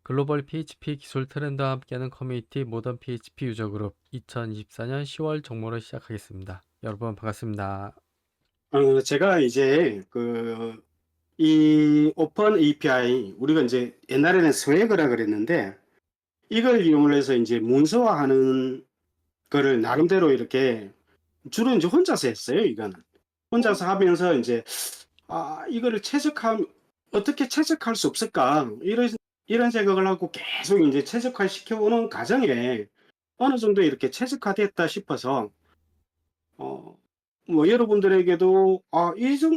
글로벌 PHP 기술 트렌드와 함께하는 커뮤니티 모던 PHP 유저 그룹 2024년 10월 정모를 시작하겠습니다. 여러분 반갑습니다. 제가 이제 이 오픈 API 우리가 이제 옛날에는 스웨그라 그랬는데 이걸 이용을 해서 이제 문서화하는 거를 나름대로 이렇게 주로 이제 혼자서 했어요. 이거는 혼자서 하면서 이제 이거를 어떻게 최적화할 수 없을까 이런 생각을 하고 계속 이제 최적화 시켜오는 과정에 어느 정도 이렇게 최적화됐다 싶어서 어, 뭐 여러분들에게도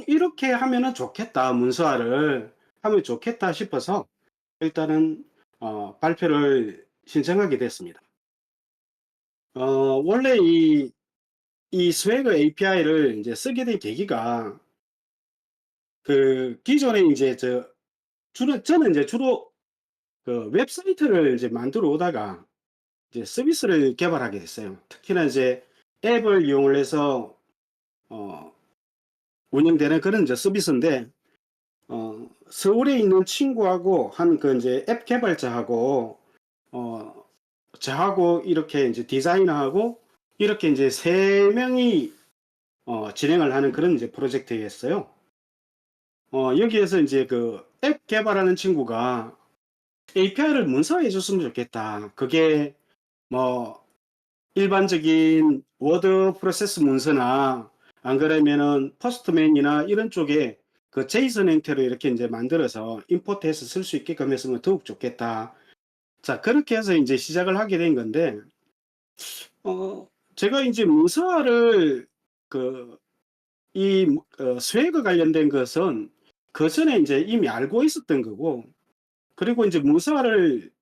이렇게 하면은 좋겠다, 문서화를 하면 좋겠다 싶어서 일단은 발표를 신청하게 됐습니다. 원래 이 스웨그 API를 이제 쓰게 된 계기가 기존에 이제 저는 이제 주로 그 웹사이트를 이제 만들어 오다가 이제 서비스를 개발하게 됐어요. 특히나 이제 앱을 이용을 해서 어, 운영되는 그런 이제 서비스인데 서울에 있는 친구하고 이제 앱 개발자하고 어 저하고 이렇게 이제 디자이너하고 이렇게 이제 세 명이 진행을 하는 그런 이제 프로젝트였어요. 여기에서 이제 그 앱 개발하는 친구가 API를 문서화해 줬으면 좋겠다. 그게 뭐 일반적인 워드 프로세스 문서나 안 그러면은 포스트맨이나 이런 쪽에 그 제이슨 형태로 이렇게 이제 만들어서 임포트해서 쓸 수 있게끔 했으면 더욱 좋겠다. 자, 그렇게 해서 이제 시작을 하게 된 건데, 제가 이제 문서화를 그, 스웨그 관련된 것은 그 전에 이제 이미 알고 있었던 거고, 그리고 이제 문서화를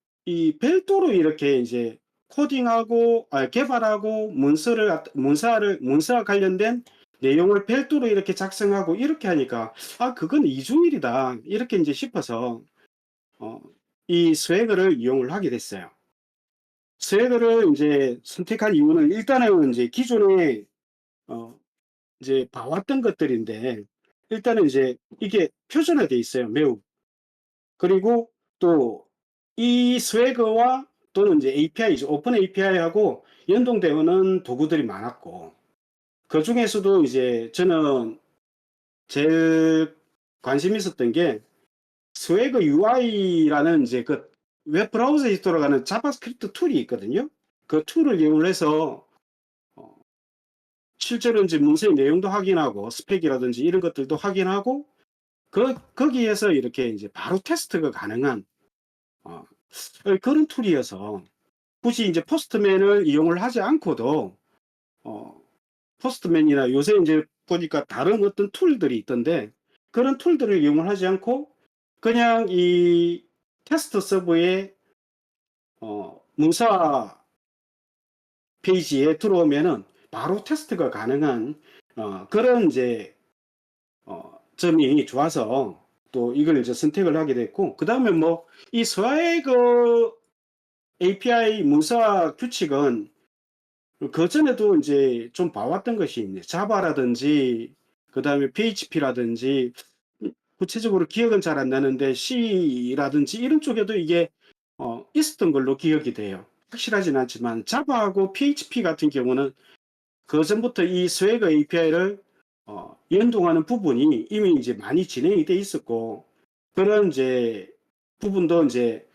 별도로 이렇게 이제 코딩하고 개발하고 문서화 관련된 내용을 별도로 이렇게 작성하고 이렇게 하니까 그건 이중일이다 이렇게 이제 싶어서 어, 이 스웨그를 이용을 하게 됐어요. 스웨그를 이제 선택한 이유는 일단은 이제 기존에 어, 이제 봐왔던 것들인데 일단은 이제 이게 표준화돼 있어요, 매우. 그리고 또 이 스웨그와 또는 이제 API, 오픈 API하고 연동되는 도구들이 많았고, 그 중에서도 이제 저는 제일 관심 있었던 게 스웨그 UI라는 이제 그 웹브라우저에 돌아가는 자바스크립트 툴이 있거든요. 그 툴을 이용해서 어, 실제로 이제 문서의 내용도 확인하고 스펙이라든지 이런 것들도 확인하고 거기에서 이렇게 이제 바로 테스트가 가능한 어, 그런 툴이어서 굳이 이제 포스트맨을 이용을 하지 않고도 어, 포스트맨이나 요새 이제 보니까 다른 어떤 툴들이 있던데 그런 툴들을 이용을 하지 않고 그냥 이 테스트 서버에 문서 페이지에 들어오면은 바로 테스트가 가능한 그런 이제 점이 좋아서 또 이걸 이제 선택을 하게 됐고, 그 다음에 뭐 이 스와이그 API 문서 규칙은 그전에도 이제 좀 봐왔던 것이 있네. 자바라든지 그다음에 PHP라든지 구체적으로 기억은 잘 안 나는데 C라든지 이런 쪽에도 이게 있었던 걸로 기억이 돼요. 확실하진 않지만 자바하고 PHP 같은 경우는 그전부터 이 스웨그 API를 연동하는 부분이 이미 이제 많이 진행이 돼 있었고, 그런 이제 부분도 이제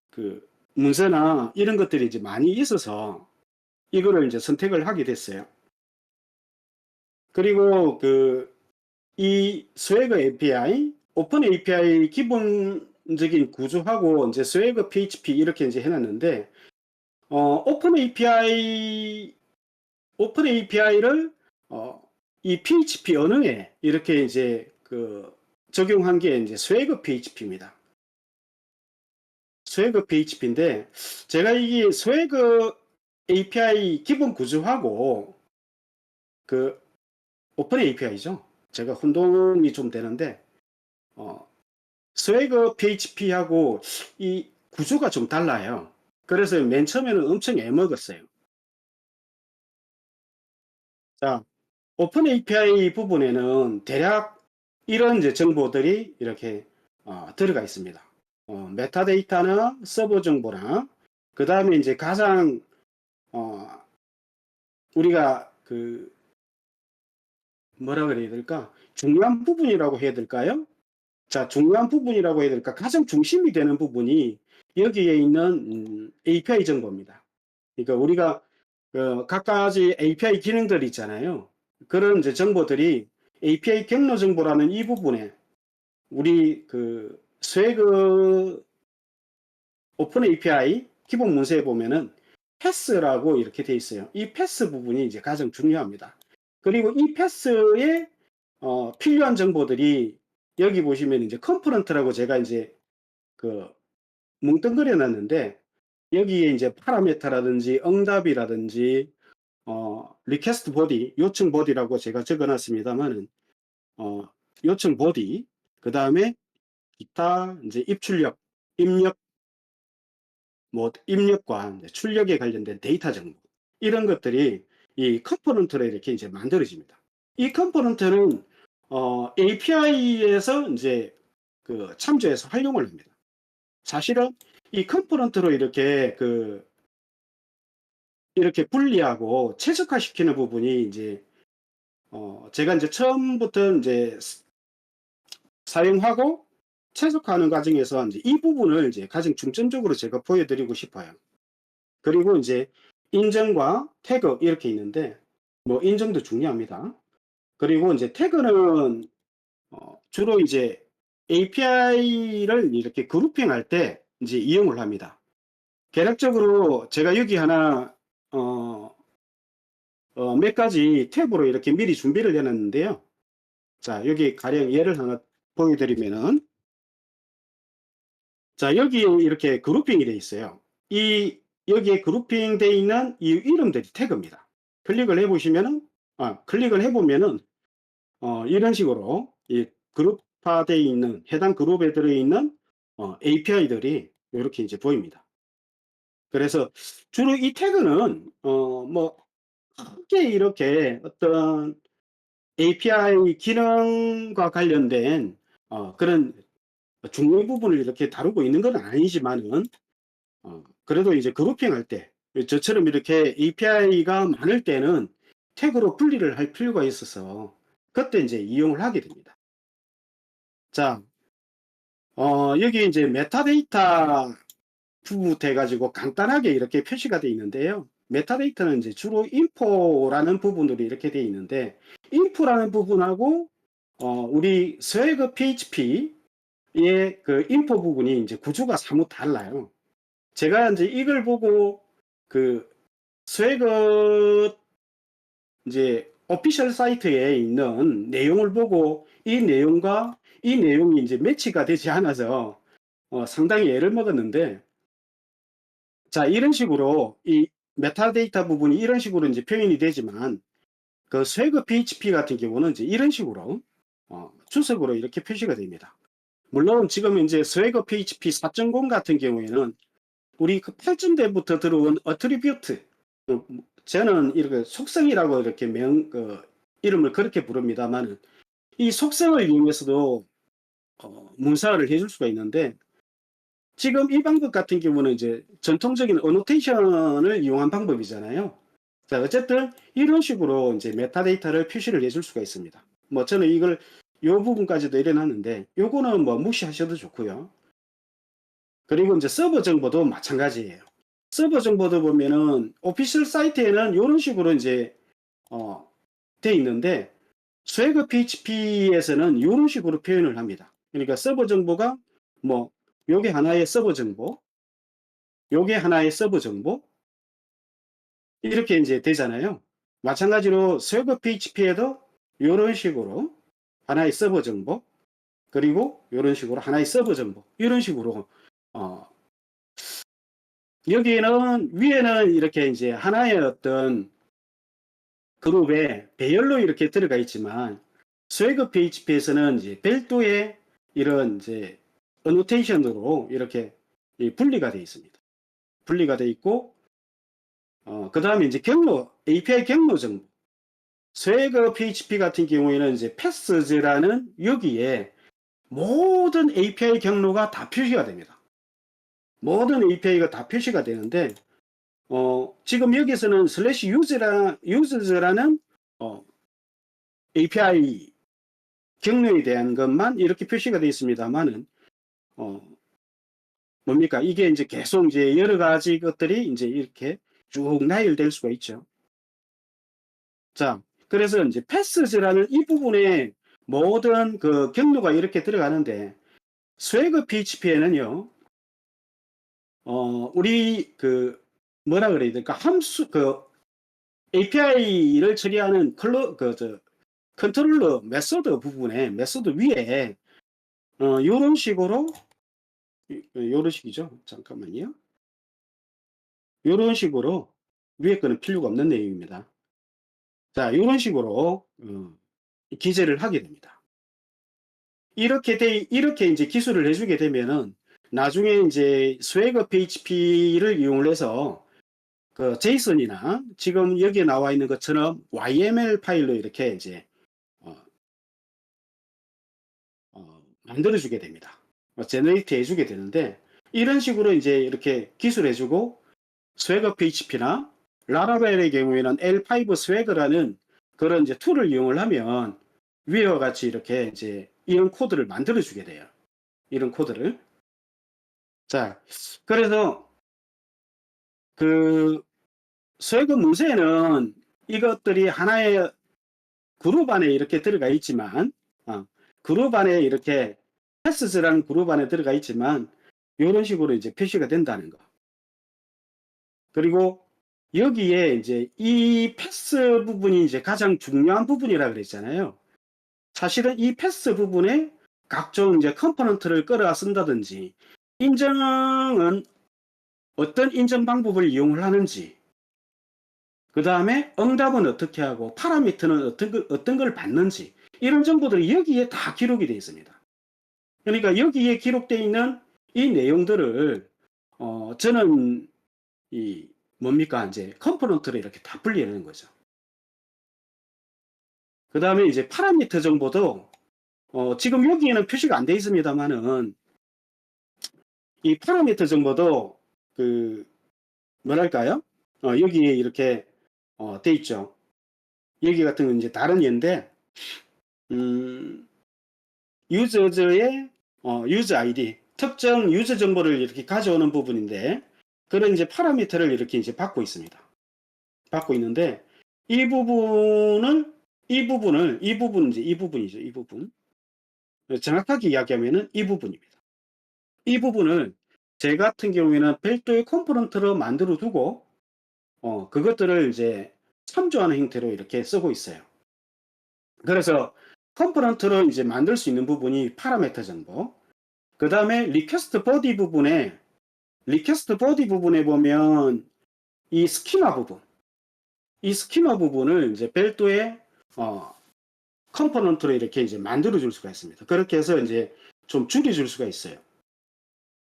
그 문서나 이런 것들이 이제 많이 있어서 이거를 이제 선택을 하게 됐어요. 그리고 이 스웨그 API, 오픈 API 기본적인 구조하고 이제 스웨그 PHP 이렇게 이제 해놨는데, 오픈 API를 이 PHP 언어에 이렇게 이제 적용한 게 이제 스웨그 PHP입니다. 스웨그 PHP인데 제가 이게 스웨그 API 기본 구조하고 그 오픈 API죠. 제가 혼동이 좀 되는데 어, 스웨그 PHP하고 이 구조가 좀 달라요. 그래서 맨 처음에는 엄청 애먹었어요. 자, 오픈 API 부분에는 대략 이런 이제 정보들이 이렇게 들어가 있습니다. 메타데이터나 서버 정보나 그다음에 이제 가장 우리가 그 뭐라 그래야 될까? 중요한 부분이라고 해야 될까요? 자, 중요한 부분이라고 해야 될까? 가장 중심이 되는 부분이 여기에 있는 API 정보입니다. 그러니까 우리가 각가지 API 기능들이 있잖아요. 그런 이제 정보들이 API 경로 정보라는 이 부분에 우리 그 스웨그 오픈 API 기본 문서에 보면은 패스라고 이렇게 돼 있어요. 이 패스 부분이 이제 가장 중요합니다. 그리고 이 패스에 필요한 정보들이 여기 보시면 이제 컴포넌트라고 제가 이제 그 뭉뚱그려 놨는데 여기에 이제 파라메터라든지 응답이라든지 리퀘스트 보디, 요청 보디라고 제가 적어 놨습니다만은 요청 보디, 그다음에 기타 이제 입출력, 입력 뭐 입력과 출력에 관련된 데이터 정보 이런 것들이 이 컴포넌트로 이렇게 이제 만들어집니다. 이 컴포넌트는 API에서 이제 그 참조해서 활용을 합니다. 사실은 이 컴포넌트로 이렇게 분리하고 최적화시키는 부분이 이제 제가 이제 처음부터 이제 사용하고 최적화하는 과정에서 이제 이 부분을 이제 가장 중점적으로 제가 보여드리고 싶어요. 그리고 이제 인증과 태그 이렇게 있는데 뭐 인증도 중요합니다. 그리고 이제 태그는 주로 이제 API를 이렇게 그룹핑할 때 이제 이용을 합니다. 개략적으로 제가 여기 하나 몇 가지 탭으로 이렇게 미리 준비를 해놨는데요. 자, 여기 가령 예를 하나 보여드리면은 자, 여기 이렇게 그룹핑이 되어 있어요. 여기에 그룹핑 되어 있는 이 이름들이 태그입니다. 클릭을 해보시면은 클릭을 해보면은 이런 식으로 이 그룹화되어 있는 해당 그룹에 들어있는 API들이 이렇게 이제 보입니다. 그래서 주로 이 태그는 뭐 크게 이렇게 어떤 API 기능과 관련된 그런 중요한 부분을 이렇게 다루고 있는 건 아니지만은 그래도 이제 그룹핑할 때 저처럼 이렇게 API가 많을 때는 태그로 분리를 할 필요가 있어서 그때 이제 이용을 하게 됩니다. 자, 여기 이제 메타데이터 부부터 해가지고 간단하게 이렇게 표시가 되어 있는데요. 메타데이터는 이제 주로 인포라는 부분들이 이렇게 되어 있는데, 인포라는 부분하고, 우리 스웨그 PHP의 그 인포 부분이 이제 구조가 사뭇 달라요. 제가 이제 이걸 보고 그 스웨그 이제 오피셜 사이트에 있는 내용을 보고 이 내용과 이 내용이 이제 매치가 되지 않아서 상당히 애를 먹었는데, 자, 이런 식으로 이 메타데이터 부분이 이런 식으로 이제 표현이 되지만 그 스웨그 PHP 같은 경우는 이제 이런 식으로 주석으로 이렇게 표시가 됩니다. 물론 지금 이제 스웨그 PHP 4.0 같은 경우에는 우리 그 8.0부터 들어온 어트리뷰트, 저는 이렇게 속성이라고 이렇게 이름을 그렇게 부릅니다만 이 속성을 이용해서도 문서화를 해줄 수가 있는데 지금 이 방법 같은 경우는 이제 전통적인 어노테이션을 이용한 방법이잖아요. 자, 어쨌든 이런 식으로 이제 메타데이터를 표시를 해줄 수가 있습니다. 뭐 저는 이걸 요 부분까지도 이래놨는데 요거는 뭐 무시하셔도 좋고요. 그리고 이제 서버 정보도 마찬가지예요. 서버 정보도 보면은 오피셜 사이트에는 이런 식으로 이제 돼 있는데 스웨그 PHP에서는 이런 식으로 표현을 합니다. 그러니까 서버 정보가 뭐 요게 하나의 서버 정보, 요게 하나의 서버 정보 이렇게 이제 되잖아요. 마찬가지로 스웨그 PHP에도 이런 식으로 하나의 서버 정보 그리고 이런 식으로 하나의 서버 정보 이런 식으로 여기는 위에는 이렇게 이제 하나의 어떤 그룹에 배열로 이렇게 들어가 있지만 스웨그 PHP에서는 이제 별도의 이런 이제 어노테이션으로 이렇게 분리가 되어 있습니다. 분리가 되어 있고 그 다음에 이제 경로 API 경로 정보 스웨그 PHP 같은 경우에는 이제 패스즈라는 여기에 모든 API 경로가 다 표시가 됩니다. 모든 API가 다 표시가 되는데, 지금 여기서는 슬래시 유저라는 API 경로에 대한 것만 이렇게 표시가 되어 있습니다만은, 뭡니까? 이게 이제 계속 이제 여러 가지 것들이 이제 이렇게 쭉 나열될 수가 있죠. 자, 그래서 이제 패스지라는 이 부분에 모든 그 경로가 이렇게 들어가는데, 스웨그 PHP에는요, 우리 그 뭐라 그래야 될까? 함수, API를 처리하는 컨트롤러 메소드 부분에, 메소드 위에, 요런 식으로, 요런 식이죠. 잠깐만요. 요런 식으로, 위에 거는 필요가 없는 내용입니다. 자, 요런 식으로, 기재를 하게 됩니다. 이렇게 이제 기술을 해주게 되면은, 나중에 이제 스웨그 PHP를 이용해서 그 제이슨이나 지금 여기에 나와 있는 것처럼 YML 파일로 이렇게 이제 만들어주게 됩니다. 제너레이트 해주게 되는데, 이런 식으로 이제 이렇게 기술해주고 스웨그 PHP나 라라벨의 경우에는 L5 스웨그라는 그런 이제 툴을 이용을 하면 위와 같이 이렇게 이제 이런 코드를 만들어주게 돼요. 이런 코드를. 자, 그래서 그 스웨그 문서에는 이것들이 하나의 그룹 안에 이렇게 들어가 있지만, 그룹 안에 이렇게 패스즈라는 그룹 안에 들어가 있지만, 이런 식으로 이제 표시가 된다는 거. 그리고 여기에 이제 이 패스 부분이 이제 가장 중요한 부분이라 그랬잖아요. 사실은 이 패스 부분에 각종 이제 컴포넌트를 끌어와 쓴다든지, 인정은 어떤 인정 방법을 이용을 하는지, 그 다음에 응답은 어떻게 하고 파라미터는 어떤 걸 받는지, 이런 정보들이 여기에 다 기록이 되어 있습니다. 그러니까 여기에 기록되어 있는 이 내용들을 저는 이 뭡니까 이제 컴포넌트를 이렇게 다 분리하는 거죠. 그 다음에 이제 파라미터 정보도 지금 여기에는 표시가 안 되어 있습니다만은 이 파라미터 정보도 그 뭐랄까요? 여기에 이렇게 돼 있죠. 여기 같은 건 이제 다른 예인데, 유저의 유저 아이디, 특정 유저 정보를 이렇게 가져오는 부분인데, 그런 이제 파라미터를 이렇게 이제 받고 있습니다. 받고 있는데, 이 부분이죠. 이 부분. 정확하게 이야기하면은 이 부분입니다. 이 부분을 제 같은 경우에는 별도의 컴포넌트로 만들어 두고, 그것들을 이제 참조하는 형태로 이렇게 쓰고 있어요. 그래서 컴포넌트로 이제 만들 수 있는 부분이 파라미터 정보, 그 다음에 리퀘스트 보디 부분에 보면 이 스키마 부분을 이제 별도의 컴포넌트로 이렇게 이제 만들어 줄 수가 있습니다. 그렇게 해서 이제 좀 줄여 줄 수가 있어요.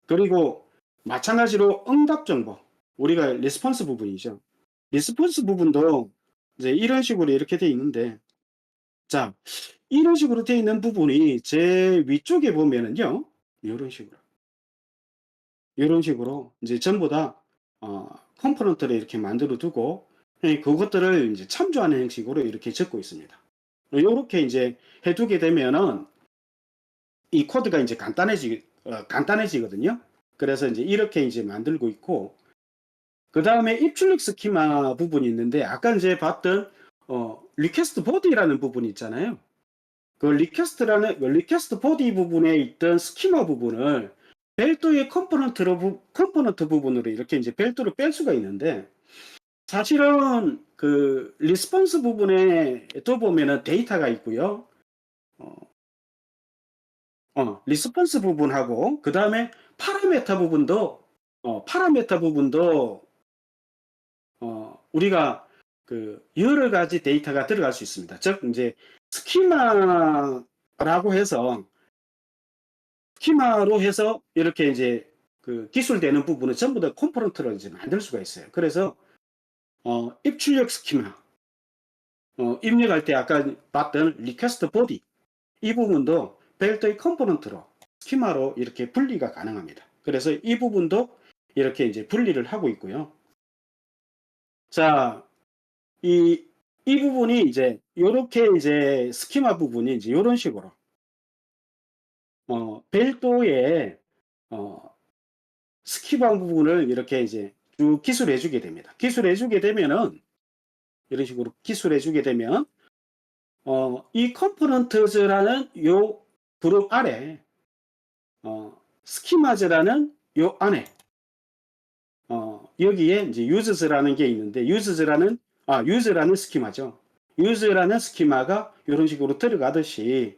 그리고 마찬가지로 응답 정보, 우리가 리스폰스 부분이죠. 리스폰스 부분도 이제 이런 식으로 이렇게 돼 있는데, 자, 이런 식으로 돼 있는 부분이 제 위쪽에 보면은요, 이런 식으로 이제 전부 다 컴포넌트를 이렇게 만들어 두고 그것들을 이제 참조하는 형식으로 이렇게 적고 있습니다. 이렇게 이제 해두게 되면은 이 코드가 이제 간단해지거든요. 그래서 이제 이렇게 이제 만들고 있고, 그 다음에 입출력 스키마 부분이 있는데, 아까 이제 봤던 리퀘스트 보디라는 부분이 있잖아요. 그 리퀘스트 보디 부분에 있던 스키마 부분을 별도의 컴포넌트 부분으로 이렇게 이제 별도로 뺄 수가 있는데, 사실은 그 리스폰스 부분에 또 보면은 데이터가 있고요. 리스폰스 부분하고 그 다음에 파라메타 부분도 우리가 그 여러 가지 데이터가 들어갈 수 있습니다. 즉 이제 스키마로 해서 이렇게 이제 그 기술되는 부분은 전부 다 컴포넌트로 이제 만들 수가 있어요. 그래서 입출력 스키마, 입력할 때 아까 봤던 리퀘스트 보디, 이 부분도 별도의 컴포넌트로 스키마로 이렇게 분리가 가능합니다. 그래서 이 부분도 이렇게 이제 분리를 하고 있고요. 자, 이 부분이 이제 요렇게 이제 스키마 부분이 이제 요런 식으로 별도의 어 스키마 부분을 이렇게 이제 쭉 기술해 주게 됩니다. 기술해 주게 되면은 이런 식으로 기술해 주게 되면 이 컴포넌트즈라는 요 그룹 아래 스키마즈라는 요 안에 여기에 이제 uses라는 게 있는데 use라는 스키마죠. use라는 스키마가 이런 식으로 들어가듯이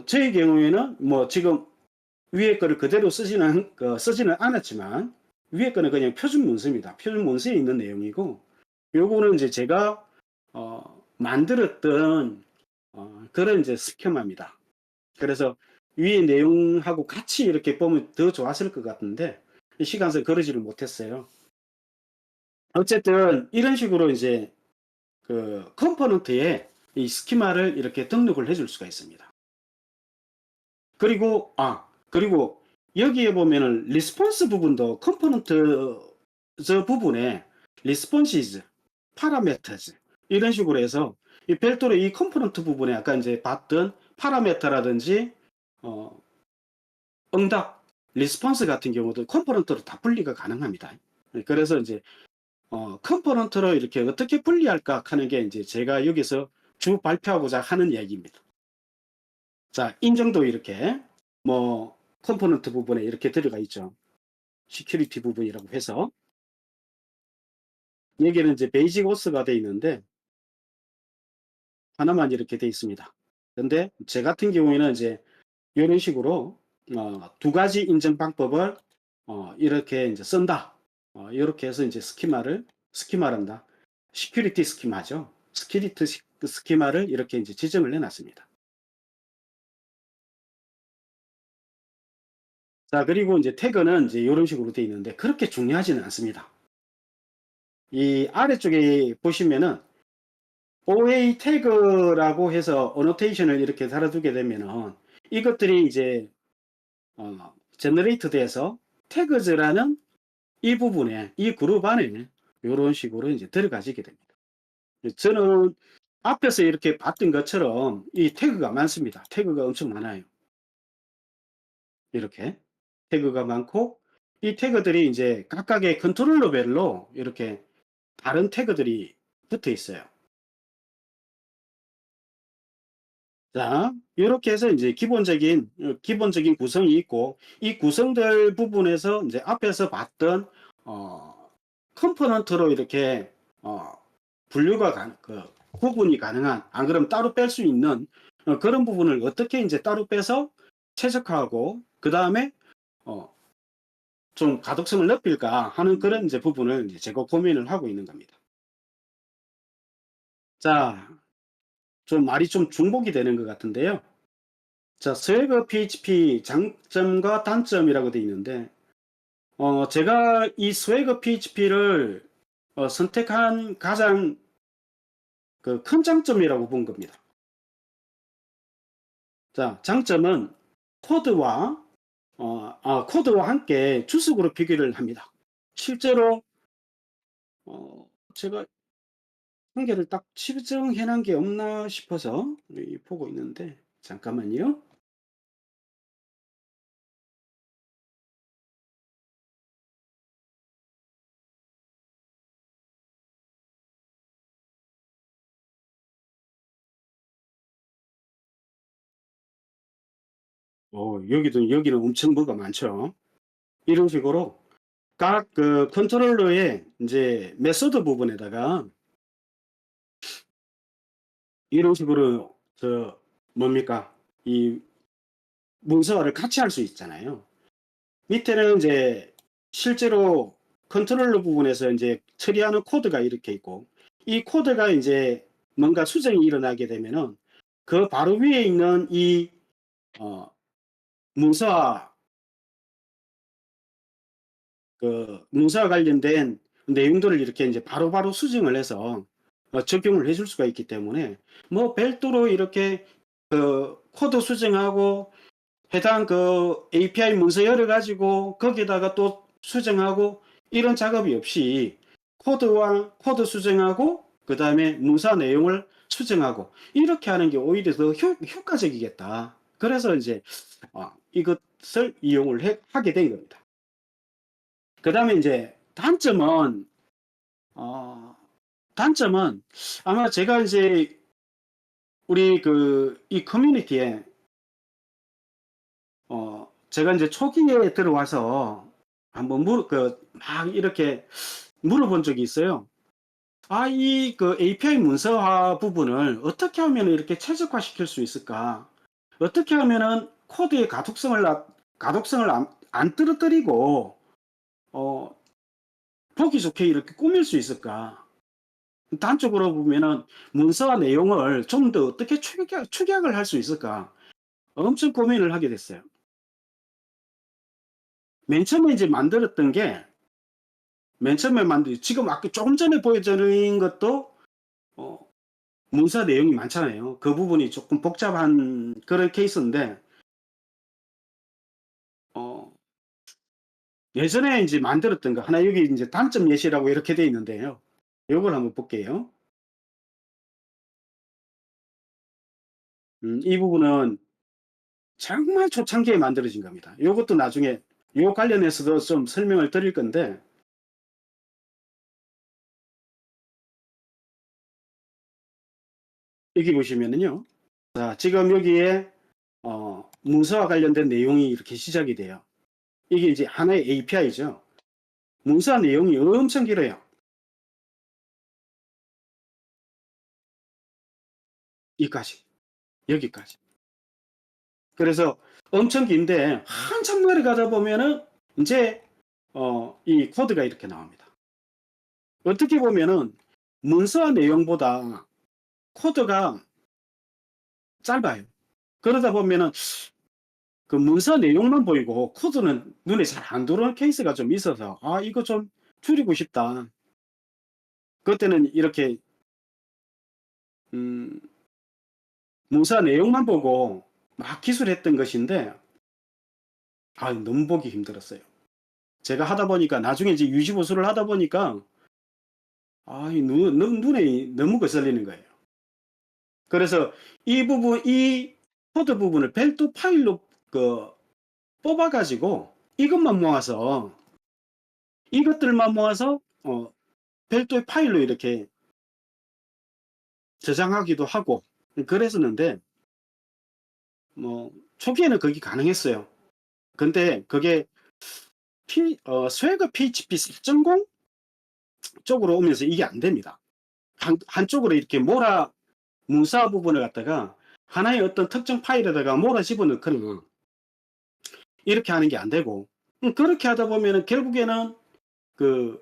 저희 경우에는 뭐 지금 위에 거를 그대로 쓰지는 않았지만 위에 거는 그냥 표준 문서입니다. 표준 문서에 있는 내용이고 요거는 이제 제가 만들었던 그런 이제 스키마입니다. 그래서 위에 내용하고 같이 이렇게 보면 더 좋았을 것 같은데 시간상 그러지를 못했어요. 어쨌든 이런 식으로 이제 그 컴포넌트에 이 스키마를 이렇게 등록을 해줄 수가 있습니다. 그리고 여기에 보면은 리스폰스 부분도 컴포넌트 저 부분에 리스폰시즈, 파라메터즈 이런 식으로 해서 이 별도로 이 컴포넌트 부분에 아까 이제 봤던 파라메터라든지 응답, 리스폰스 같은 경우도 컴포넌트로 다 분리가 가능합니다. 그래서 이제 컴포넌트로 이렇게 어떻게 분리할까 하는 게 이제 제가 여기서 주 발표하고자 하는 얘기입니다. 자, 인정도 이렇게 뭐 컴포넌트 부분에 이렇게 들어가 있죠. 시큐리티 부분이라고 해서 여기는 이제 베이직 오스가 되어 있는데 하나만 이렇게 되어 있습니다. 근데 제 같은 경우에는 이제 이런 식으로 두 가지 인증 방법을 이렇게 이제 쓴다. 이렇게 해서 이제 스키마란다. 시큐리티 스키마죠. 시큐리티 스키마를 이렇게 이제 지정을 해놨습니다. 자, 그리고 이제 태그는 이제 이런 식으로 되어 있는데 그렇게 중요하지는 않습니다. 이 아래쪽에 보시면은 OA 태그라고 해서 어노테이션을 이렇게 달아두게 되면은 이것들이 이제 제너레이트 돼서 태그즈라는 이 부분에 이 그룹 안에 이런 식으로 이제 들어가지게 됩니다. 저는 앞에서 이렇게 봤던 것처럼 이 태그가 많습니다. 태그가 엄청 많아요. 이렇게 태그가 많고 이 태그들이 이제 각각의 컨트롤러별로 이렇게 다른 태그들이 붙어 있어요. 자, 이렇게 해서 이제 기본적인 구성이 있고 이 구성들 부분에서 이제 앞에서 봤던 컴포넌트로 이렇게 어, 구분이 가능한, 안 그러면 따로 뺄 수 있는 그런 부분을 어떻게 이제 따로 빼서 최적화하고 그 다음에 좀 가독성을 높일까 하는 그런 이제 부분을 이제 제가 고민을 하고 있는 겁니다. 자, 좀 말이 좀 중복이 되는 것 같은데요. 자, 스웨그 PHP 장점과 단점이라고 되어 있는데, 제가 이 스웨그 PHP를 선택한 가장 그 큰 장점이라고 본 겁니다. 자, 장점은 코드와 코드와 함께 주석으로 비교를 합니다. 실제로 제가 한 개를 딱 치정해 놓은 게 없나 싶어서 보고 있는데 잠깐만요. 여기는 엄청 뭐가 많죠. 이런 식으로 각 그 컨트롤러의 이제 메소드 부분에다가 이런 식으로 뭡니까? 이 문서화를 같이 할 수 있잖아요. 밑에는 이제 실제로 컨트롤러 부분에서 이제 처리하는 코드가 이렇게 있고 이 코드가 이제 뭔가 수정이 일어나게 되면은 그 바로 위에 있는 이 문서화 문서와 관련된 내용들을 이렇게 이제 바로바로 수정을 해서 적용을 해줄 수가 있기 때문에 뭐 별도로 이렇게 코드 수정하고 해당 API 문서 열어 가지고 거기다가 또 수정하고 이런 작업이 없이 코드와 코드 수정하고 그 다음에 문서 내용을 수정하고 이렇게 하는 게 오히려 더 효과적이겠다. 그래서 이제 이것을 이용을 하게 된 겁니다. 그 다음에 이제 단점은 아마 제가 이제 우리 이 커뮤니티에 제가 이제 초기에 들어와서 한번 막 이렇게 물어본 적이 있어요. 이 API 문서화 부분을 어떻게 하면 이렇게 최적화시킬 수 있을까? 어떻게 하면은 코드의 가독성을 안 떨어뜨리고, 보기 좋게 이렇게 꾸밀 수 있을까? 단적으로 보면은 문서화 내용을 좀 더 어떻게 축약을 할 수 있을까? 엄청 고민을 하게 됐어요. 맨 처음에 이제 만들었던 게, 지금 아까 조금 전에 보여드린 것도, 어, 문서 내용이 많잖아요. 그 부분이 조금 복잡한 그런 케이스인데, 어, 예전에 이제 만들었던 거, 하나 여기 이제 단점 예시라고 이렇게 돼 있는데요. 요걸 한번 볼게요. 이 부분은 정말 초창기에 만들어진 겁니다. 요것도 나중에 요 관련해서도 좀 설명을 드릴 건데, 여기 보시면은요. 자, 지금 여기에, 문서와 관련된 내용이 이렇게 시작이 돼요. 이게 이제 하나의 API죠. 문서 내용이 엄청 길어요. 여기까지. 그래서 엄청 긴데 한참 내려가다 보면은 이제 이 코드가 이렇게 나옵니다. 어떻게 보면은 문서 내용보다 코드가 짧아요. 그러다 보면은 그 문서 내용만 보이고 코드는 눈에 잘 안 들어오는 케이스가 좀 있어서 이거 좀 줄이고 싶다. 그때는 이렇게 음, 문서 내용만 보고 막 기술했던 것인데 너무 보기 힘들었어요. 제가 하다 보니까 나중에 이제 유지보수를 하다 보니까 눈에 너무 거슬리는 거예요. 그래서 이 코드 부분을 별도 파일로 뽑아가지고 이것들만 모아서 별도의 파일로 이렇게 저장하기도 하고 그랬었는데 초기에는 그게 가능했어요. 근데 그게 스웨그 PHP 4.0 쪽으로 오면서 이게 안 됩니다. 한쪽으로 이렇게 문서 부분을 갖다가 하나의 어떤 특정 파일에다가 몰아 집어넣거나 이렇게 하는 게 안 되고 그렇게 하다 보면은 결국에는 그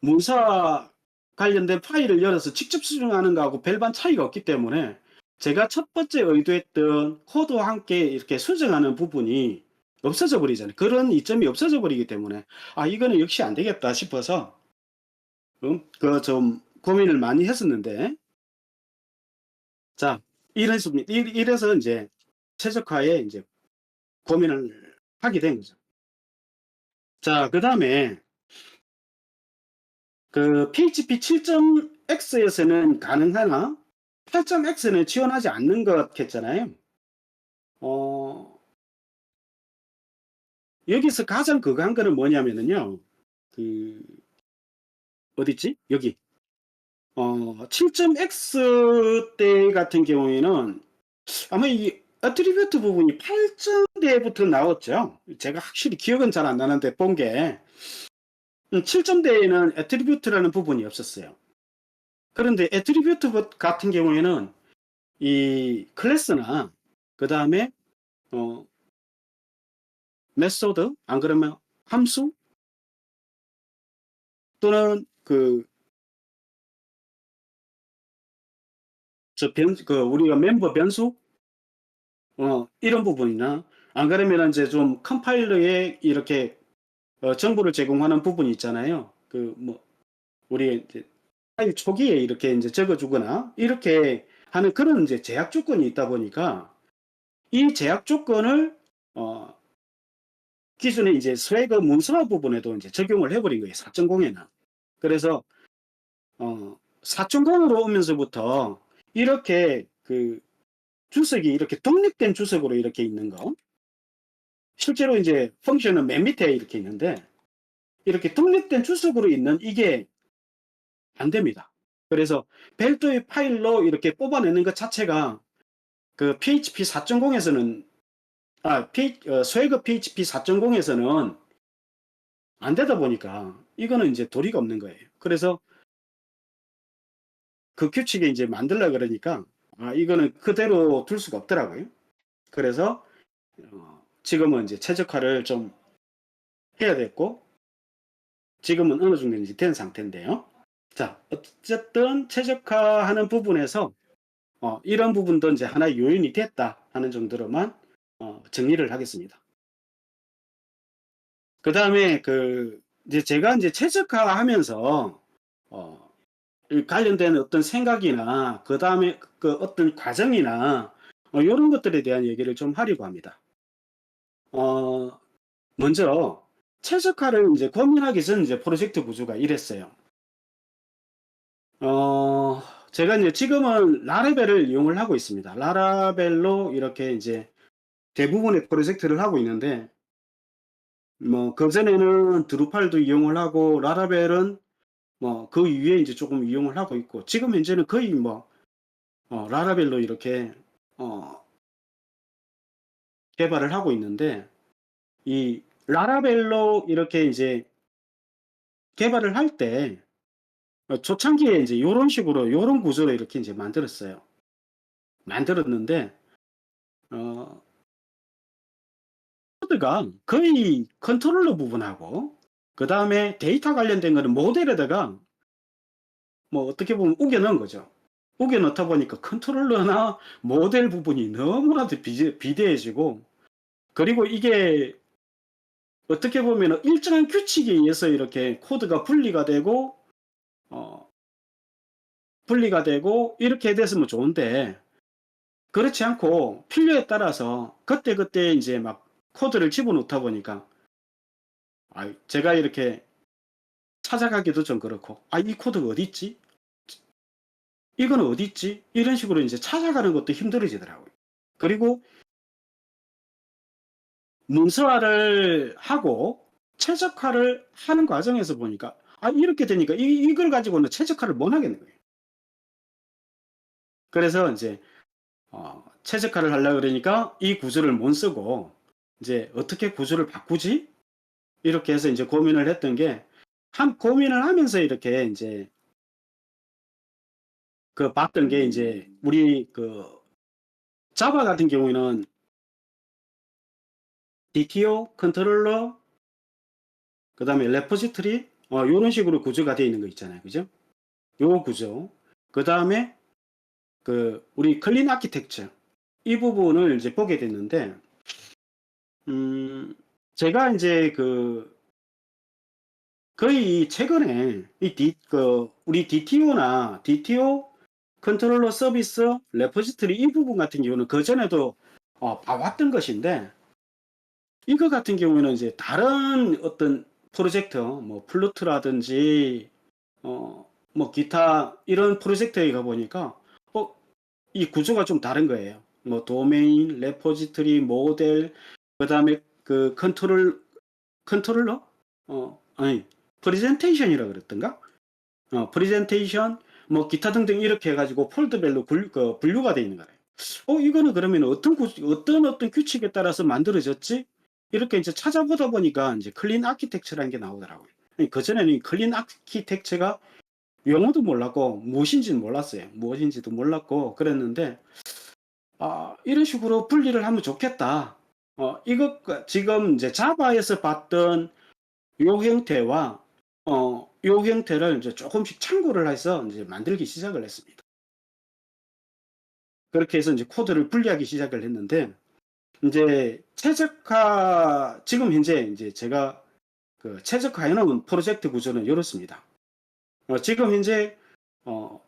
문서 관련된 파일을 열어서 직접 수정하는 거하고 별반 차이가 없기 때문에 제가 첫 번째 의도했던 코드와 함께 이렇게 수정하는 부분이 없어져 버리잖아요. 그런 이점이 없어져 버리기 때문에 이거는 역시 안 되겠다 싶어서 좀 고민을 많이 했었는데 자 이래서 이제 최적화에 이제 고민을 하게 된 거죠. 자, 그다음에 PHP 7.x에서는 가능하나 8.x는 지원하지 않는 것 같잖아요. 어, 여기서 가장 한 거는 뭐냐면은요. 그 어딨지? 여기. 7.x 때 같은 경우에는 아마 이 애트리뷰트 부분이 8점대부터 나왔죠. 제가 확실히 기억은 잘 안 나는데 본 게 7점대에는 애트리뷰트라는 부분이 없었어요. 그런데 애트리뷰트 같은 경우에는 이 클래스나 그 다음에 메소드 안 그러면 함수 또는 우리가 멤버 변수 이런 부분이나 안 그러면 이제 좀 컴파일러에 이렇게 정보를 제공하는 부분이 있잖아요. 우리 이제 파일 초기에 이렇게 이제 적어주거나 이렇게 하는 그런 이제 제약 조건이 있다 보니까 이 제약 조건을 기준에 이제 스웨그 문서화 부분에도 이제 적용을 해버린 거예요. 4.0에는. 그래서 4.0으로 오면서부터 이렇게 그 주석이 이렇게 독립된 주석으로 이렇게 있는 거. 실제로 이제 펑션은 맨 밑에 이렇게 있는데 이렇게 독립된 주석으로 있는 이게 안 됩니다. 그래서 별도의 파일로 이렇게 뽑아내는 것 자체가 그 PHP 4.0에서는 스웨그 PHP 4.0에서는 안 되다 보니까 이거는 이제 도리가 없는 거예요. 그래서 그 규칙에 이제 만들려 그러니까 이거는 그대로 둘 수가 없더라고요. 그래서 지금은 이제 최적화를 좀 해야 됐고 지금은 어느 정도 이제 된 상태인데요. 자, 어쨌든 최적화하는 부분에서 이런 부분도 이제 하나의 요인이 됐다 하는 정도로만 정리를 하겠습니다. 그 다음에 이제 제가 이제 최적화하면서 관련된 어떤 생각이나 그 다음에 그 어떤 과정이나 이런 것들에 대한 얘기를 좀 하려고 합니다. 먼저 최적화를 이제 고민하기 전 이제 프로젝트 구조가 이랬어요. 제가 이제 지금은 라라벨을 이용을 하고 있습니다. 라라벨로 이렇게 이제 대부분의 프로젝트를 하고 있는데, 뭐, 그전에는 드루팔도 이용을 하고, 라라벨은 뭐, 그 위에 이제 조금 이용을 하고 있고, 지금 현재는 거의 뭐, 라라벨로 이렇게, 개발을 하고 있는데, 이 라라벨로 이렇게 이제 개발을 할 때, 초창기에 이제 요런 식으로, 요런 구조로 이렇게 이제 만들었어요. 만들었는데, 어, 코드가 거의 컨트롤러 부분하고, 그 다음에 데이터 관련된 거는 모델에다가 뭐 어떻게 보면 우겨 넣은 거죠. 우겨 넣다 보니까 컨트롤러나 모델 부분이 너무나도 비대해지고, 그리고 이게 어떻게 보면 일정한 규칙에 의해서 이렇게 코드가 어, 분리가 되고 이렇게 됐으면 좋은데, 그렇지 않고 필요에 따라서 그때그때 이제 막 코드를 집어넣다 보니까 제가 이렇게 찾아가기도 좀 그렇고 이 코드가 어디 있지? 이건 어디 있지? 이런 식으로 이제 찾아가는 것도 힘들어지더라고요. 그리고 문서화를 하고 최적화를 하는 과정에서 보니까 이렇게 되니까 이걸 가지고는 최적화를 못 하겠는 거예요. 그래서 이제 최적화를 하려고 그러니까 이 구조를 못 쓰고 이제 어떻게 구조를 바꾸지? 이렇게 해서 이제 고민을 했던 게 고민을 하면서 이렇게 이제 봤던 게 이제 우리 자바 같은 경우에는 DTO 컨트롤러 그 다음에 레포지터리 이런 식으로 구조가 되어 있는 거 있잖아요. 그죠? 요 구조. 그 다음에 우리 클린 아키텍처 이 부분을 이제 보게 됐는데 제가 이제 거의 최근에 우리 DTO 컨트롤러 서비스 레포지터리 이 부분 같은 경우는 그전에도 봐왔던 것인데 이거 같은 경우에는 이제 다른 어떤 프로젝트 뭐 플루트라든지 뭐 기타 이런 프로젝트에 가보니까 이 구조가 좀 다른 거예요. 뭐 도메인, 레포지터리, 모델, 그 다음에 컨트롤러? 아니, 프레젠테이션이라 그랬던가? 프레젠테이션, 뭐 기타 등등 이렇게 해가지고 폴더별로 분류가 되어 있는 거예요. 이거는 그러면 어떤 규칙에 따라서 만들어졌지? 이렇게 이제 찾아보다 보니까 이제 클린 아키텍처라는 게 나오더라고요. 그전에는 클린 아키텍처가 용어도 몰랐고 무엇인지는 몰랐어요. 무엇인지도 몰랐고 그랬는데 이런 식으로 분리를 하면 좋겠다. 이거 지금 이제 자바에서 봤던 요 형태와 요 형태를 이제 조금씩 참고를 해서 이제 만들기 시작을 했습니다. 그렇게 해서 이제 코드를 분리하기 시작을 했는데 이제 지금 현재 이제 제가 최적화해 놓은 프로젝트 구조는 이렇습니다. 지금 현재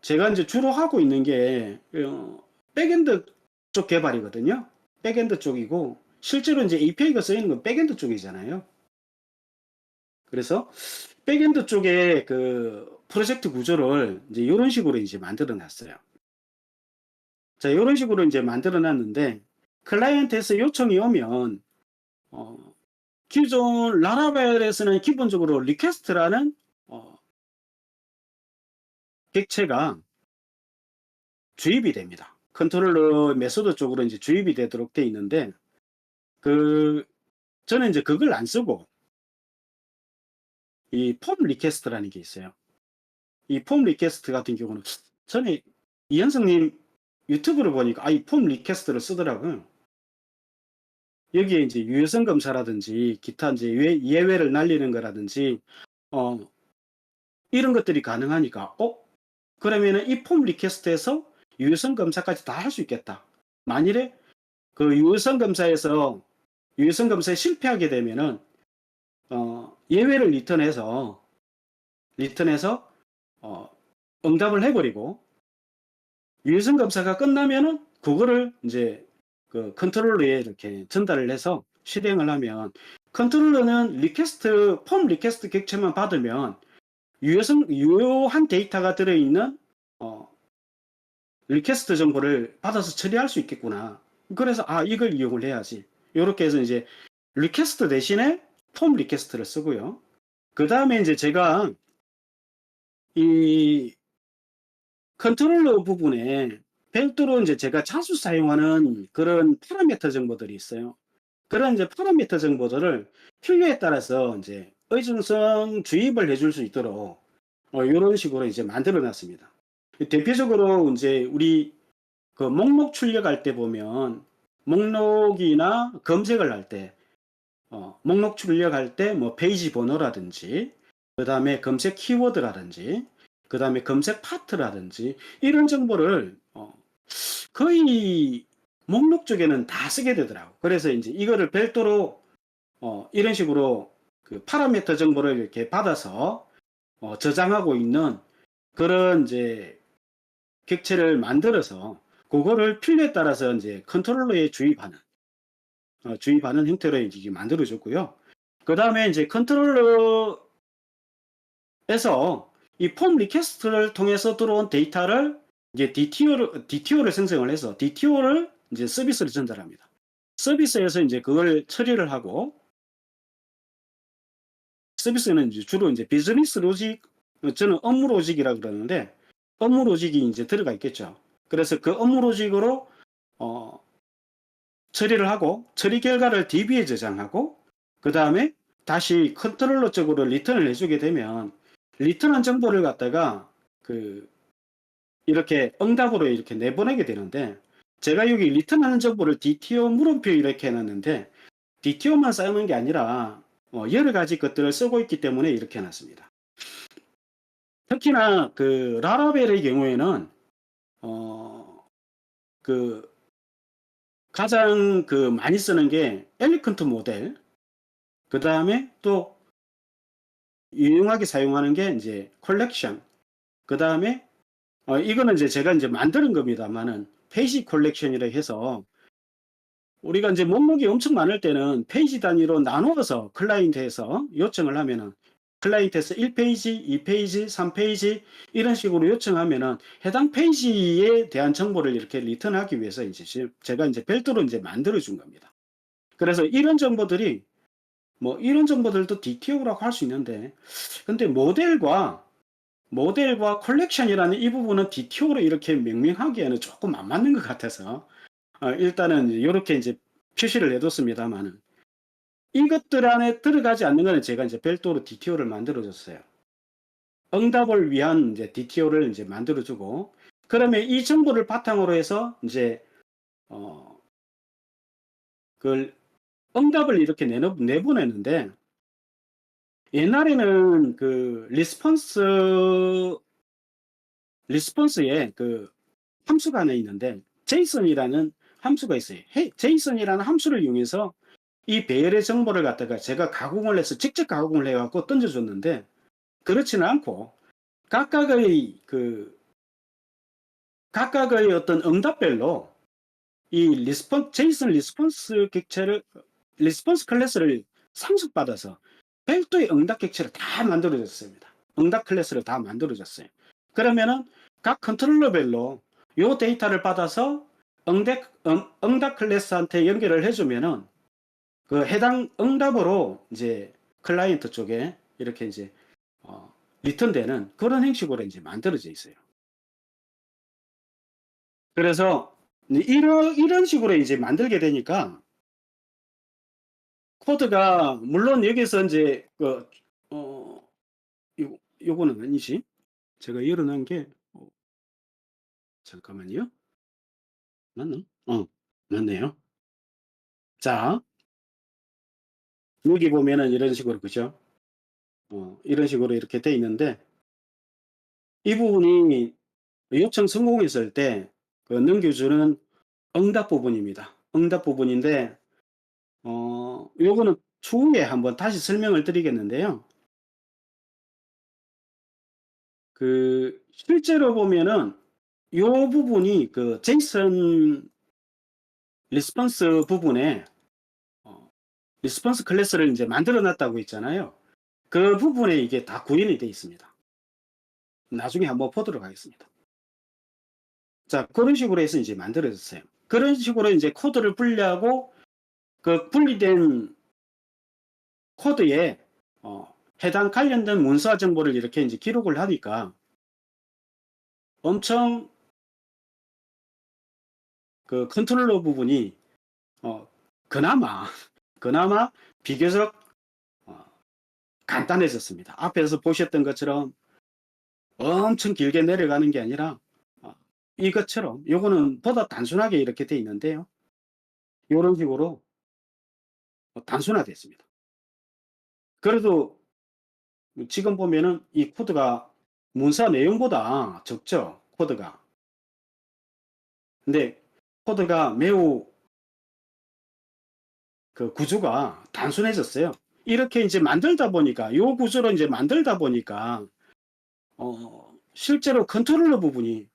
제가 이제 주로 하고 있는 게 백엔드 쪽 개발이거든요. 백엔드 쪽이고 실제로 이제 API가 쓰이는 건 백엔드 쪽이잖아요. 그래서 백엔드 쪽에 그 프로젝트 구조를 이제 요런 식으로 이제 만들어 놨어요. 자, 요런 식으로 이제 만들어 놨는데 클라이언트에서 요청이 오면 기존 라라벨에서는 기본적으로 리퀘스트라는 객체가 주입이 됩니다. 컨트롤러 메소드 쪽으로 이제 주입이 되도록 돼 있는데 저는 이제 그걸 안 쓰고 이 폼 리퀘스트라는 게 있어요. 이 폼 리퀘스트 같은 경우는 전에 이현성님 유튜브를 보니까 이 폼 리퀘스트를 쓰더라고요. 여기에 이제 유효성 검사라든지 기타 이제 예외를 날리는 거라든지 이런 것들이 가능하니까 그러면은 이 폼 리퀘스트에서 유효성 검사까지 다 할 수 있겠다. 만일에 그 유효성 검사에 실패하게 되면은 예외를 리턴해서 응답을 해버리고 유효성 검사가 끝나면은 그거를 이제 그 컨트롤러에 이렇게 전달을 해서 실행을 하면 컨트롤러는 폼 리퀘스트 객체만 받으면 유효한 데이터가 들어있는 리퀘스트 정보를 받아서 처리할 수 있겠구나. 그래서 이걸 이용을 해야지. 이렇게 해서 이제 리퀘스트 대신에 폼 리퀘스트를 쓰고요. 그 다음에 이제 제가 이 컨트롤러 부분에 별도로 이제 제가 자주 사용하는 그런 파라미터 정보들이 있어요. 그런 이제 파라미터 정보들을 필요에 따라서 이제 의존성 주입을 해줄 수 있도록 이런 식으로 이제 만들어 놨습니다. 대표적으로 이제 우리 그 목록 출력할 때 보면 목록이나 검색을 할 때 목록 출력할 때 뭐 페이지 번호라든지 그 다음에 검색 키워드라든지 그 다음에 검색 파트라든지 이런 정보를 거의 목록 쪽에는 다 쓰게 되더라고. 그래서 이제 이거를 별도로 이런 식으로 그 파라미터 정보를 이렇게 받아서 저장하고 있는 그런 이제 객체를 만들어서 그거를 필요에 따라서 이제 컨트롤러에 주입하는 형태로 이제 만들어졌고요. 그 다음에 이제 컨트롤러에서 이 폼 리퀘스트를 통해서 들어온 데이터를 이제 DTO를 생성을 해서 DTO를 이제 서비스를 전달합니다. 서비스에서 이제 그걸 처리를 하고 서비스는 이제 주로 이제 비즈니스 로직, 저는 업무 로직이라 그러는데 업무 로직이 이제 들어가 있겠죠. 그래서 그 업무 로직으로 처리를 하고 처리 결과를 DB에 저장하고 그 다음에 다시 컨트롤러 쪽으로 리턴을 해주게 되면 리턴한 정보를 갖다가 이렇게 응답으로 이렇게 내보내게 되는데 제가 여기 리턴하는 정보를 DTO 물음표 이렇게 해놨는데 DTO만 쌓는 게 아니라 여러 가지 것들을 쓰고 있기 때문에 이렇게 해놨습니다. 특히나 그 라라벨의 경우에는 가장 많이 쓰는 게 엘리컨트 모델, 그 다음에 또 유용하게 사용하는 게 이제 컬렉션, 그 다음에 이거는 이제 제가 이제 만드는 겁니다만은 페이지 컬렉션이라 해서 우리가 이제 목록이 엄청 많을 때는 페이지 단위로 나누어서 클라이언트에서 요청을 하면은 클라이언트에서 1페이지, 2페이지, 3페이지 이런 식으로 요청하면은 해당 페이지에 대한 정보를 이렇게 리턴하기 위해서 이제 제가 이제 별도로 이제 만들어 준 겁니다. 그래서 이런 정보들이 이런 정보들도 DTO라고 할 수 있는데 근데 모델과 컬렉션이라는 이 부분은 DTO로 이렇게 명명하기에는 조금 안 맞는 것 같아서 일단은 이렇게 이제 표시를 해뒀습니다만은 이것들 안에 들어가지 않는 거는 제가 이제 별도로 DTO를 만들어 줬어요. 응답을 위한 이제 DTO를 이제 만들어 주고 그러면 이 정보를 바탕으로 해서 이제 그 응답을 이렇게 내보내는데 옛날에는 그 리스폰스에 그 함수가 하나 있는데 제이슨이라는 함수가 있어요. 제이슨이라는 함수를 이용해서 이 배열의 정보를 갖다가 제가 직접 가공을 해갖고 던져줬는데 그렇지는 않고 각각의 어떤 응답별로 이 제이슨 리스폰스 클래스를 상속받아서 별도의 응답 객체를 다 만들어졌습니다. 응답 클래스를 다 만들어졌어요. 그러면은 각 컨트롤러별로 요 데이터를 받아서 응답 클래스한테 연결을 해주면은 그 해당 응답으로 이제 클라이언트 쪽에 이렇게 이제 리턴되는 그런 형식으로 이제 만들어져 있어요. 그래서 이런 식으로 이제 만들게 되니까 코드가 물론 여기서 이제 요거는 아니지. 제가 열어놓은 게 잠깐만요. 맞나? 맞네요. 자, 여기 보면은 이런 식으로 그죠? 이런 식으로 이렇게 돼 있는데 이 부분이 요청 성공했을 때 그 넘겨주는 응답 부분입니다. 응답 부분인데 요거는 추후에 한번 다시 설명을 드리겠는데요. 그 실제로 보면은 요 부분이 그 제이슨 리스폰스 부분에 리스폰스 클래스를 이제 만들어 놨다고 했잖아요. 그 부분에 이게 다 구현이 되어 있습니다. 나중에 한번 보도록 하겠습니다. 자, 그런 식으로 해서 이제 만들어졌어요. 그런 식으로 이제 코드를 분리하고 그 분리된 코드에 해당 관련된 문서 정보를 이렇게 이제 기록을 하니까 엄청 그 컨트롤러 부분이 그나마 비교적 간단해졌습니다. 앞에서 보셨던 것처럼 엄청 길게 내려가는 게 아니라 이것처럼 요거는 보다 단순하게 이렇게 돼 있는데요. 이런 식으로 단순화됐습니다. 그래도 지금 보면은 이 코드가 문서 내용보다 적죠. 코드가. 근데 코드가 매우 그 구조가 단순해졌어요. 이렇게 이제 만들다 보니까 요 구조로 이제 만들다 보니까 실제로 컨트롤러 부분이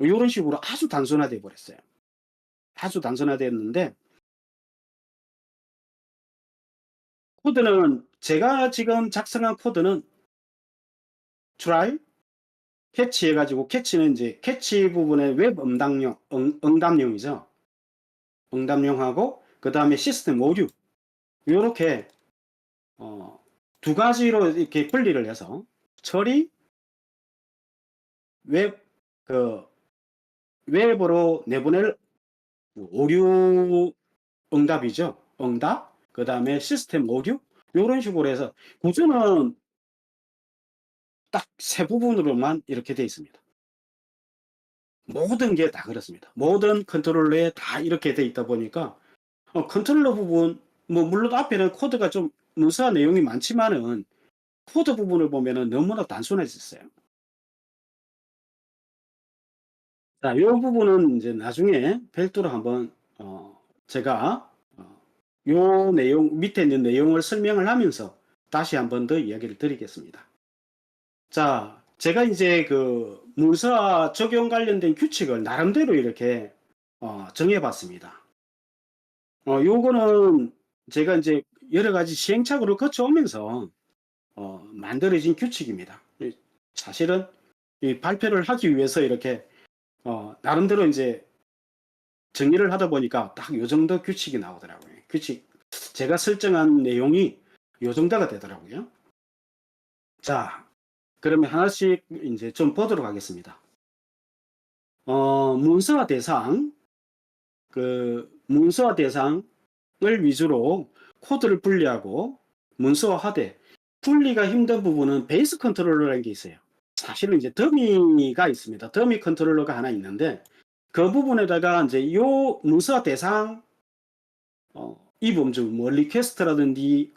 이런 식으로 아주 단순화돼 버렸어요. 아주 단순화됐는데 코드는 제가 지금 작성한 코드는 try 캐치 해가지고 캐치는 이제 캐치 부분의 웹 응답용이죠. 응답용하고 그 다음에 시스템 오류 이렇게 두 가지로 이렇게 분리를 해서 처리 그 웹으로 내보낼 오류 응답이죠. 응답 그 다음에 시스템 오류 이런 식으로 해서 구조는 딱 세 부분으로만 이렇게 되어 있습니다. 모든 게 다 그렇습니다. 모든 컨트롤러에 다 이렇게 돼 있다 보니까 컨트롤러 부분 뭐 물론 앞에는 코드가 좀 문서 내용이 많지만은 코드 부분을 보면은 너무나 단순해졌어요. 자, 이 부분은 이제 나중에 별도로 한번 제가 요 내용 밑에 있는 내용을 설명을 하면서 다시 한번 더 이야기를 드리겠습니다. 자, 제가 이제 그 문서 적용 관련된 규칙을 나름대로 이렇게 정해봤습니다. 요거는 제가 이제 여러 가지 시행착오를 거쳐오면서 만들어진 규칙입니다. 사실은 이 발표를 하기 위해서 이렇게 나름대로 이제 정리를 하다 보니까 딱 요 정도 규칙이 나오더라고요. 제가 설정한 내용이 요 정도가 되더라고요. 자, 그러면 하나씩 이제 좀 보도록 하겠습니다. 문서 대상, 문서 대상을 위주로 코드를 분리하고 문서화하되 분리가 힘든 부분은 베이스 컨트롤러라는 게 있어요. 사실은 이제 더미가 있습니다. 더미 컨트롤러가 하나 있는데 그 부분에다가 이제 요 문서 대상 이 범주 뭐 리퀘스트라든지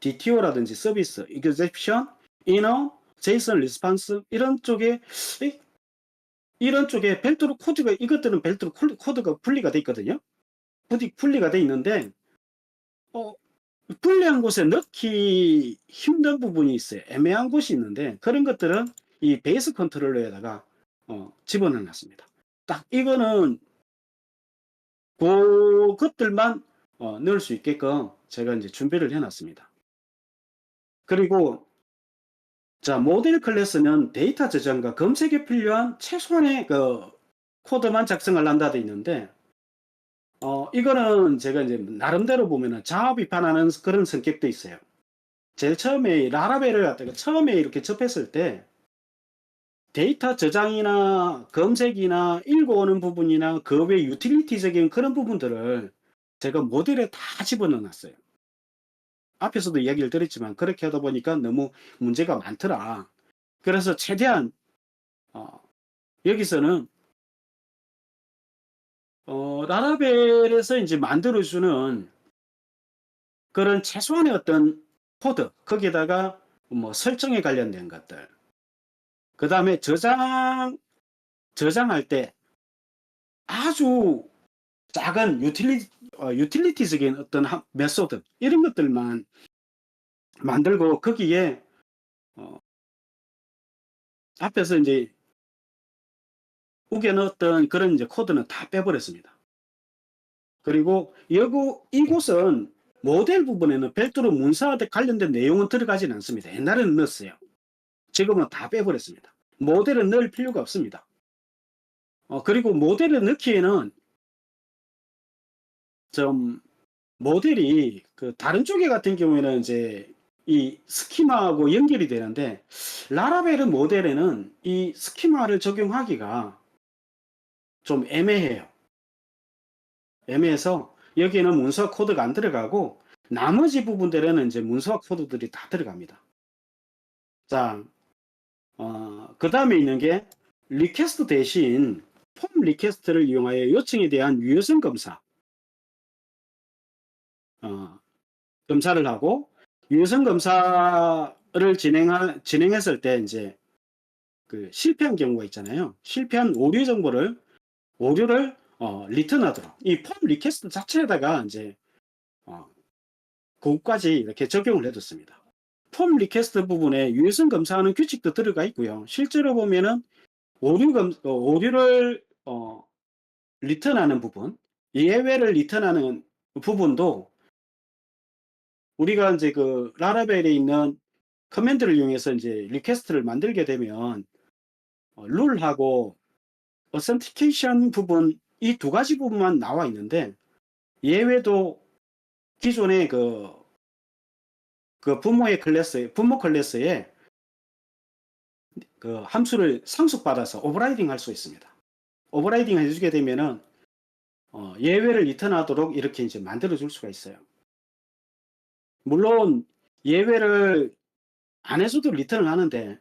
DTO라든지 서비스, exception, inner, JSON response 이런 쪽에 별도로 코드가 이것들은 별도로 코드가 분리가 돼 있거든요. 분리가 돼 있는데 분리한 곳에 넣기 힘든 부분이 있어요. 애매한 곳이 있는데 그런 것들은 이 베이스 컨트롤러에다가 집어넣어 놨습니다. 딱 이거는 그것들만 넣을 수 있게끔 제가 이제 준비를 해 놨습니다. 그리고 자, 모델 클래스는 데이터 저장과 검색에 필요한 최소한의 그 코드만 작성을 한다 돼 있는데, 이거는 제가 이제 나름대로 보면은 자아 비판하는 그런 성격도 있어요. 제일 처음에 라라벨을 갖다가 처음에 이렇게 접했을 때 데이터 저장이나 검색이나 읽어오는 부분이나 그 외 유틸리티적인 그런 부분들을 제가 모델에 다 집어넣어 놨어요. 앞에서도 이야기를 드렸지만 그렇게 하다 보니까 너무 문제가 많더라. 그래서 최대한 어, 여기서는 라라벨에서 이제 만들어주는 그런 최소한의 어떤 코드, 거기에다가 뭐 설정에 관련된 것들, 그 다음에 저장할 때 아주 작은 유틸리티적인 어떤 메소드, 이런 것들만 만들고 거기에 앞에서 이제 우겨 넣었던 그런 이제 코드는 다 빼버렸습니다. 그리고 이곳은 모델 부분에는 별도로 문서와 관련된 내용은 들어가진 않습니다. 옛날에는 넣었어요. 지금은 다 빼버렸습니다. 모델은 넣을 필요가 없습니다. 그리고 모델을 넣기에는 좀 모델이 그 다른 쪽에 같은 경우에는 이제 이 스키마하고 연결이 되는데, 라라벨은 모델에는 이 스키마를 적용하기가 좀 애매해요. 애매해서 여기에는 문서 코드가 안 들어가고 나머지 부분들에는 이제 문서 코드들이 다 들어갑니다. 자, 그 다음에 있는 게 리퀘스트 대신 폼 리퀘스트를 이용하여 요청에 대한 유효성 검사, 검사를 하고, 유효성 검사를 진행했을 때 이제 그 실패한 경우가 있잖아요. 실패한 오류를 리턴하도록 이 폼 리퀘스트 자체에다가 이제 그것까지 이렇게 적용을 해뒀습니다. 폼 리퀘스트 부분에 유효성 검사하는 규칙도 들어가 있고요. 실제로 보면은 오류를 리턴하는 부분, 예외를 리턴하는 부분도 우리가 이제 그 라라벨에 있는 커맨드를 이용해서 이제 리퀘스트를 만들게 되면 룰하고 어센티케이션 부분, 이 두 가지 부분만 나와 있는데, 예외도 기존의 그 부모 클래스에 그 함수를 상속받아서 오버라이딩 할 수 있습니다. 오버라이딩 해주게 되면은 예외를 리턴하도록 이렇게 이제 만들어 줄 수가 있어요. 물론 예외를 안 해줘도 리턴을 하는데,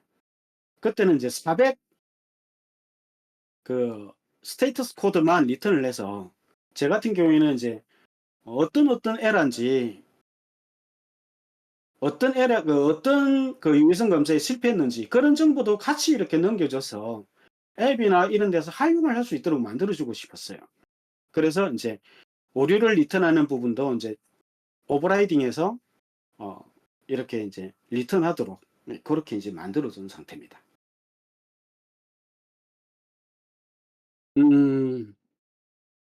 그때는 이제 400 그 스테이터스 코드만 리턴을 해서, 제 같은 경우에는 이제 어떤 에러인지, 어떤 그 유의성 검사에 실패했는지 그런 정보도 같이 이렇게 넘겨줘서 앱이나 이런 데서 활용을 할 수 있도록 만들어주고 싶었어요. 그래서 이제 오류를 리턴하는 부분도 이제 오버라이딩해서 이렇게 이제 리턴하도록 그렇게 이제 만들어준 상태입니다.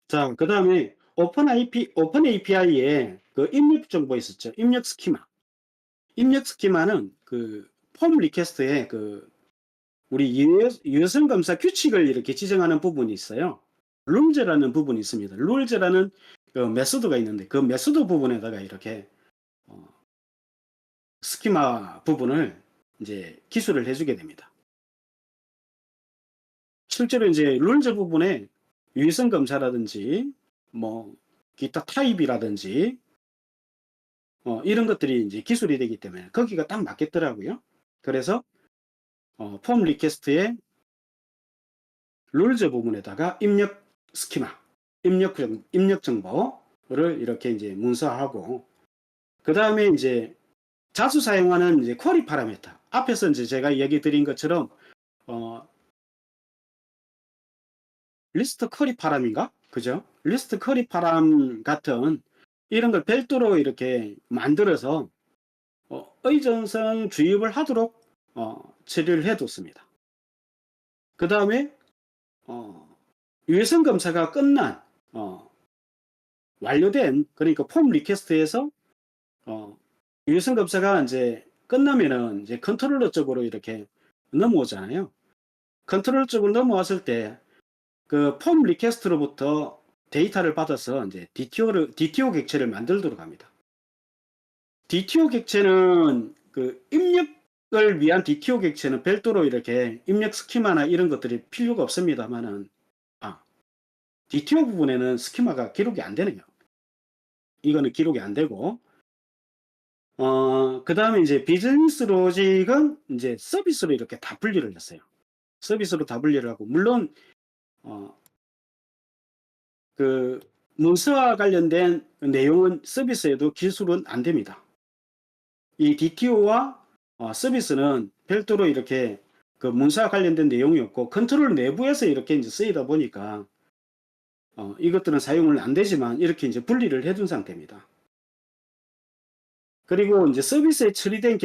자, 그 다음에 오픈 API에 그 입력 정보 있었죠. 입력 스키마. 입력 스키마는 그 폼 리퀘스트에 그 우리 유효성 검사 규칙을 이렇게 지정하는 부분이 있어요. 룰즈라는 부분이 있습니다. 룰즈라는 그 메소드가 있는데, 그 메소드 부분에다가 이렇게 스키마 부분을 이제 기술을 해주게 됩니다. 실제로 이제 룰즈 부분에 유효성 검사라든지 뭐 기타 타입이라든지 이런 것들이 이제 기술이 되기 때문에 거기가 딱 맞겠더라고요. 그래서 폼 리퀘스트의 룰즈 부분에다가 입력 스키마, 입력 정보를 이렇게 이제 문서하고, 그 다음에 이제 자주 사용하는 이제 쿼리 파라미터. 앞에서 이제 제가 얘기 드린 것처럼 리스트 쿼리 파람인가? 그죠? 리스트 쿼리 파람 같은 이런 걸 별도로 이렇게 만들어서 의존성 주입을 하도록 처리를 해뒀습니다. 그 다음에 유해성 검사가 끝난 완료된, 그러니까 폼 리퀘스트에서 유해성 검사가 이제 끝나면은 이제 컨트롤러 쪽으로 이렇게 넘어오잖아요. 컨트롤러 쪽으로 넘어왔을 때 그 폼 리퀘스트로부터 데이터를 받아서 이제 DTO 객체를 만들도록 합니다. DTO 객체는 그 입력을 위한 DTO 객체는 별도로 이렇게 입력 스키마나 이런 것들이 필요가 없습니다만은 DTO 부분에는 스키마가 기록이 안 되네요. 이거는 기록이 안 되고, 그 다음에 이제 비즈니스 로직은 이제 서비스로 이렇게 다 분리를 했어요. 서비스로 다 분리를 하고, 물론, 그, 문서와 관련된 내용은 서비스에도 기술은 안 됩니다. 이 DTO와 서비스는 별도로 이렇게 그 문서와 관련된 내용이 없고, 컨트롤 내부에서 이렇게 이제 쓰이다 보니까, 이것들은 사용을 안 되지만, 이렇게 이제 분리를 해둔 상태입니다. 그리고 이제 서비스에 처리된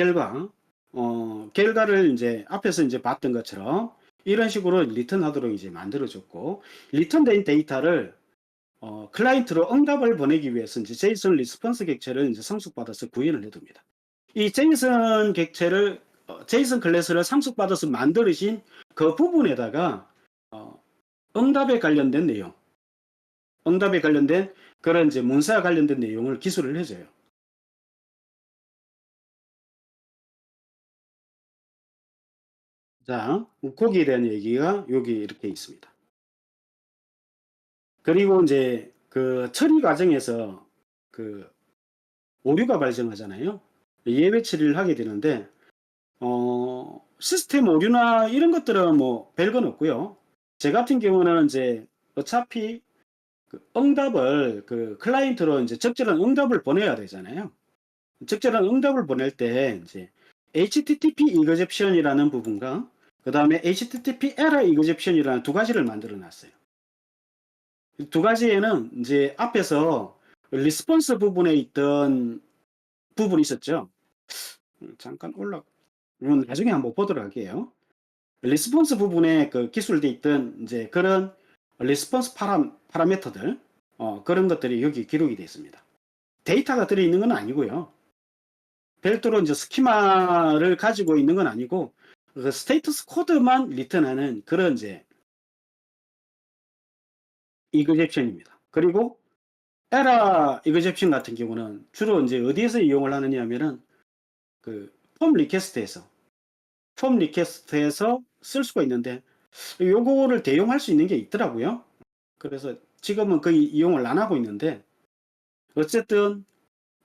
결과를 이제 앞에서 이제 봤던 것처럼 이런 식으로 리턴하도록 이제 만들어줬고, 리턴된 데이터를 클라이언트로 응답을 보내기 위해서 이제 제이슨 리스폰스 객체를 이제 상속받아서 구현을 해둡니다. 이 제이슨 객체를 제이슨 클래스를 상속받아서 만들어진 그 부분에다가 응답에 관련된 내용, 응답에 관련된 그런 이제 문서와 관련된 내용을 기술을 해줘요. 자, 거기에 대한 얘기가 여기 이렇게 있습니다. 그리고 이제 그 처리 과정에서 그 오류가 발생하잖아요. 예외 처리를 하게 되는데, 시스템 오류나 이런 것들은 뭐 별건 없고요. 제 같은 경우는 이제 어차피 그 응답을 그 클라이언트로 이제 적절한 응답을 보내야 되잖아요. 적절한 응답을 보낼 때 이제 HTTP 이거셉션이라는 부분과 그 다음에 HTTP 에러 이거셉션이라는 두 가지를 만들어 놨어요. 두 가지에는 이제 앞에서 리스폰스 부분에 있던 부분이 있었죠. 잠깐 나중에 한번 보도록 할게요. 리스폰스 부분에 그 기술돼 있던 이제 그런 리스폰스 파라미터들, 그런 것들이 여기 기록이 되어 있습니다. 데이터가 들어있는 건 아니고요. 별도로 이제 스키마를 가지고 있는 건 아니고, 그 스테이터스 코드만 리턴하는 그런 이제 이그젝션입니다. 그리고 에라 이그젝션 같은 경우는 주로 이제 어디에서 이용을 하느냐 하면은 그 폼 리퀘스트에서 쓸 수가 있는데, 요거를 대용할 수 있는 게 있더라고요. 그래서 지금은 거의 이용을 안 하고 있는데, 어쨌든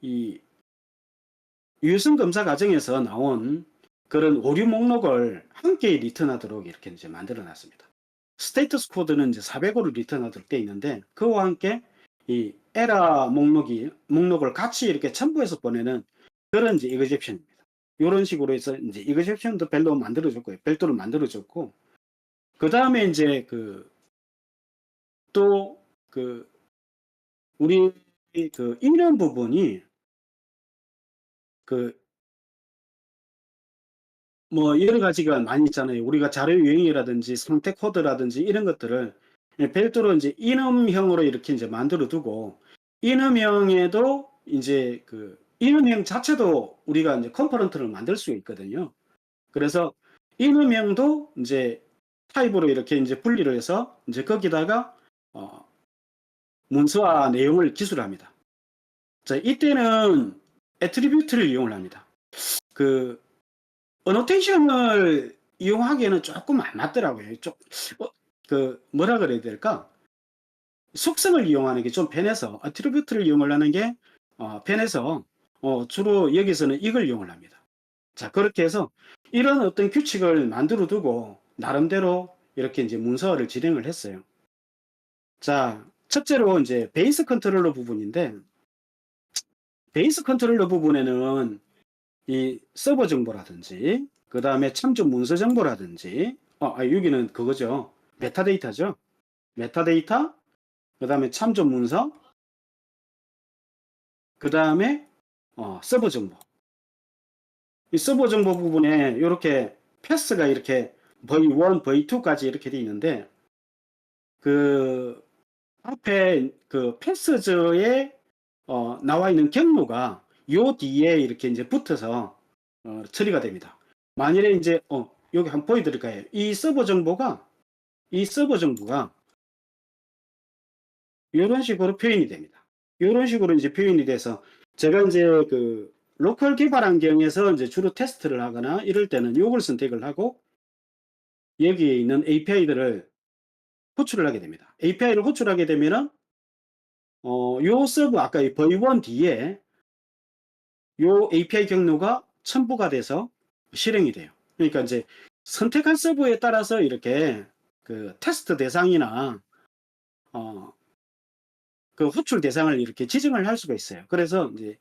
이 유성 검사 과정에서 나온 그런 오류 목록을 함께 리턴하도록 이렇게 이제 만들어 놨습니다. 스테이터스 코드는 이제 400으로 리턴하도록 되어 있는데, 그와 함께 이 에라 목록을 같이 이렇게 첨부해서 보내는 그런 이제 이그젝션입니다. 이런 식으로 해서 이제 이그젝션도 별도로 만들어줬고, 그 다음에 이제 우리 그 이런 부분이 뭐 여러 가지가 많이 있잖아요. 우리가 자료 유형이라든지 상태 코드라든지 이런 것들을 별도로 이제 인음형으로 이렇게 이제 만들어 두고, 인음형에도 이제 그 인음형 자체도 우리가 이제 컴포넌트를 만들 수 있거든요. 그래서 인음형도 이제 타입으로 이렇게 이제 분리를 해서 이제 거기다가 문서와 내용을 기술합니다. 자, 이때는 애트리뷰트를 이용을 합니다. 그 어노테이션을 이용하기에는 조금 안 맞더라고요. 뭐라 그래야 될까? 속성을 이용하는 게 좀 편해서, 애트리뷰트를 이용을 하는 게 편해서 주로 여기서는 이걸 이용을 합니다. 자, 그렇게 해서 이런 어떤 규칙을 만들어 두고 나름대로 이렇게 이제 문서를 진행을 했어요. 자, 첫째로 이제 베이스 컨트롤러 부분인데, 베이스 컨트롤러 부분에는 이 서버 정보라든지, 그 다음에 참조 문서 정보라든지, 여기는 그거죠. 메타데이터죠. 메타데이터, 그 다음에 참조 문서, 그 다음에 서버 정보. 이 서버 정보 부분에 이렇게 패스가 이렇게 V1, V2까지 이렇게 돼 있는데, 그 앞에 그 패스저에 나와 있는 경로가 요 뒤에 이렇게 이제 붙어서 처리가 됩니다. 만일에 이제 여기 한번 보여드릴까요? 이 서버 정보가 이런 식으로 표현이 됩니다. 이런 식으로 이제 표현이 돼서 제가 이제 그 로컬 개발 환경에서 이제 주로 테스트를 하거나 이럴 때는 요걸 선택을 하고 여기에 있는 API들을 호출을 하게 됩니다. API를 호출하게 되면은 요 서버 아까 이 v1 뒤에 요 API 경로가 첨부가 돼서 실행이 돼요. 그러니까 이제 선택한 서버에 따라서 이렇게 그 테스트 대상이나 그 호출 대상을 이렇게 지정을 할 수가 있어요. 그래서 이제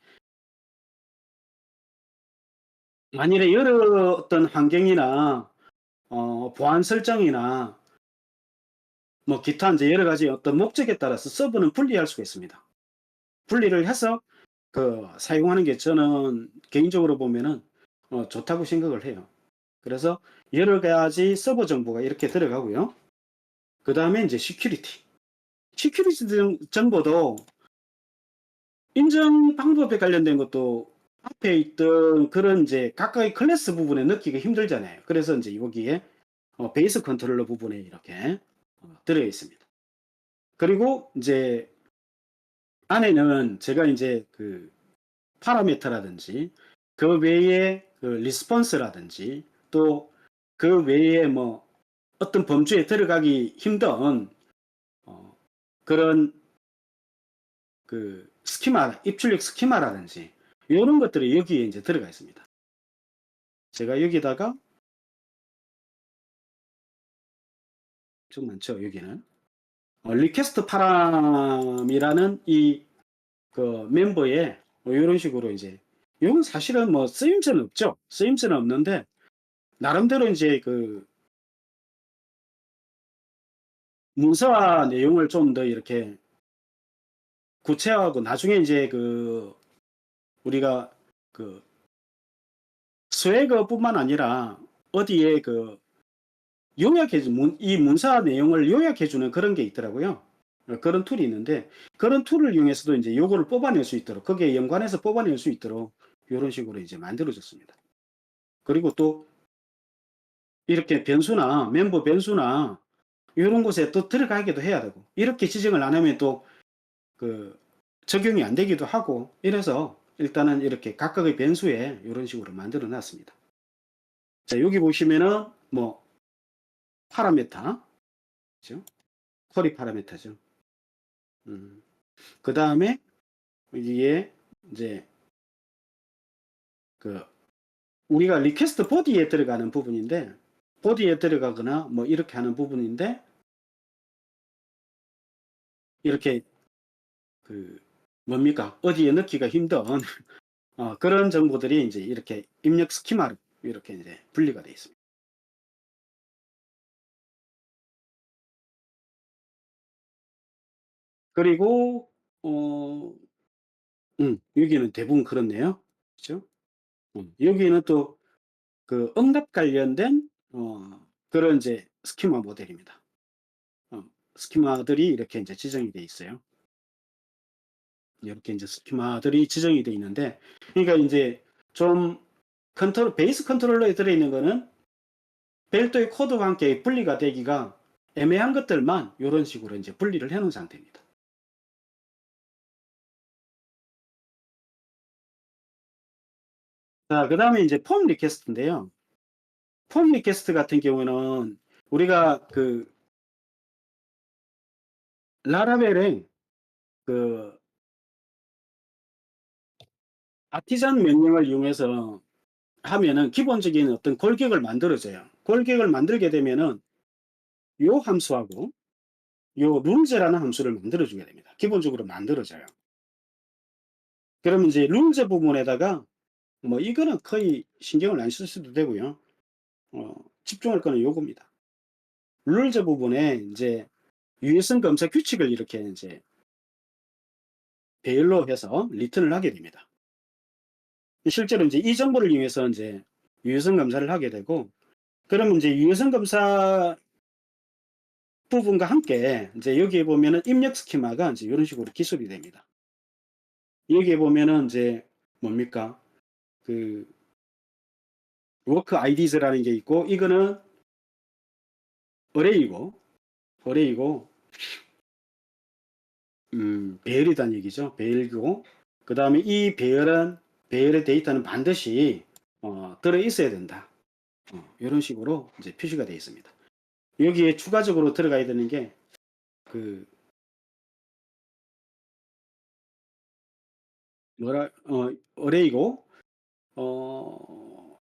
만일에 여러 어떤 환경이나 보안 설정이나 뭐 기타 이제 여러 가지 어떤 목적에 따라서 서버는 분리할 수가 있습니다. 분리를 해서 그 사용하는 게 저는 개인적으로 보면은 좋다고 생각을 해요. 그래서 여러 가지 서버 정보가 이렇게 들어가고요. 그 다음에 이제 시큐리티 정보도 인증 방법에 관련된 것도 앞에 있던 그런 이제 각각의 클래스 부분에 넣기가 힘들잖아요. 그래서 이제 여기에 베이스 컨트롤러 부분에 이렇게 들어 있습니다. 그리고 이제 안에는 제가 이제 그 파라미터라든지 그 외에 그 리스폰스라든지 또 그 외에 뭐 어떤 범주에 들어가기 힘든 그런 그 스키마, 입출력 스키마라든지 이런 것들이 여기에 이제 들어가 있습니다. 제가 여기다가 좀 많죠. 여기는 리퀘스트 파람이라는 이 그 멤버에 이런 식으로 이제 이건 사실은 뭐 쓰임새는 없죠. 쓰임새는 없는데 나름대로 이제 그 문서화 내용을 좀 더 이렇게 구체화하고 나중에 이제 그 우리가 그 스웨그뿐만 아니라 어디에 그 요약해주는 이 문서 내용을 요약해주는 그런 게 있더라고요. 그런 툴이 있는데 그런 툴을 이용해서도 이제 요거를 뽑아낼 수 있도록 거기에 연관해서 뽑아낼 수 있도록 이런 식으로 이제 만들어졌습니다. 그리고 또 이렇게 변수나 멤버 변수나 이런 곳에 또 들어가기도 해야 되고 이렇게 지정을 안 하면 또 그 적용이 안 되기도 하고 이래서 일단은 이렇게 각각의 변수에 이런 식으로 만들어 놨습니다. 자, 여기 보시면은 뭐 파라메타, 그죠? 쿼리 파라메타죠. 그 다음에 여기에 이제 그 우리가 리퀘스트 보디에 들어가는 부분인데 보디에 들어가거나 뭐 이렇게 하는 부분인데 이렇게 그 뭡니까 어디에 넣기가 힘든 그런 정보들이 이제 이렇게 입력 스키마로 이렇게 이제 분리가 되어 있습니다. 그리고 여기는 대부분 그렇네요. 그죠? 여기는 또 그 응답 관련된 그런 이제 스키마 모델입니다. 스키마들이 이렇게 이제 지정이 돼 있어요. 이렇게 이제 스키마들이 지정이 돼 있는데, 그러니까 이제 좀 베이스 컨트롤러에 들어있는 거는 별도의 코드와 함께 분리가 되기가 애매한 것들만 이런 식으로 이제 분리를 해 놓은 상태입니다. 자, 그 다음에 이제 폼 리퀘스트인데요. 폼 리퀘스트 같은 경우는 우리가 그 라라벨에 그 아티잔 명령을 이용해서 하면은 기본적인 어떤 골격을 만들어줘요. 골격을 만들게 되면은 요 함수하고 요 룰제라는 함수를 만들어주게 됩니다. 기본적으로 만들어져요. 그러면 이제 룰제 부분에다가 뭐 이거는 거의 신경을 안 쓸 수도 되고요. 집중할 거는 요겁니다. 룰제 부분에 이제 유해성 검사 규칙을 이렇게 이제 배열로 해서 리턴을 하게 됩니다. 실제로 이제 이 정보를 이용해서 이제 유해성 검사를 하게 되고, 그러면 이제 유해성 검사 부분과 함께 이제 여기에 보면은 입력 스키마가 이제 이런 식으로 기술이 됩니다. 여기에 보면은 이제 뭡니까? 그 워크 아이디즈라는 게 있고 이거는 어레이고 배열이란 얘기죠. 배열이고 그다음에 이 배열의 데이터는 반드시 들어 있어야 된다. 이런 식으로 이제 표시가 되어 있습니다. 여기에 추가적으로 들어가야 되는 게 그 어레이고 어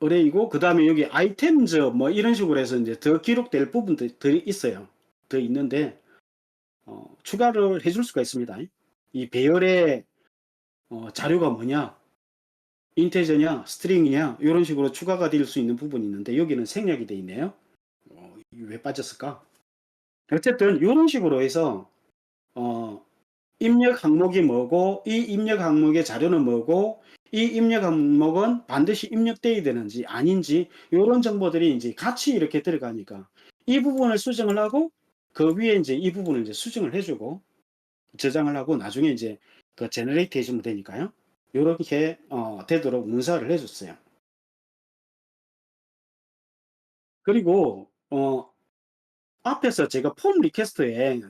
어레이고 그다음에 여기 아이템즈 뭐 이런 식으로 해서 이제 더 기록될 부분들이 있어요. 더 있는데 추가를 해줄 수가 있습니다. 이 배열의 자료가 뭐냐, 인테저냐, 스트링이냐 이런 식으로 추가가 될 수 있는 부분이 있는데 여기는 생략이 돼 있네요. 왜 빠졌을까? 어쨌든 이런 식으로 해서 어, 입력 항목이 뭐고 이 입력 항목의 자료는 뭐고 이 입력 항목은 반드시 입력돼야 되는지 아닌지 이런 정보들이 이제 같이 이렇게 들어가니까 이 부분을 수정을 하고 그 위에 이제 이 부분을 이제 수정을 해주고 저장을 하고 나중에 이제 그 제너레이트 해주면 되니까요. 이렇게 되도록 문서를 해줬어요. 그리고 앞에서 제가 폼 리퀘스트에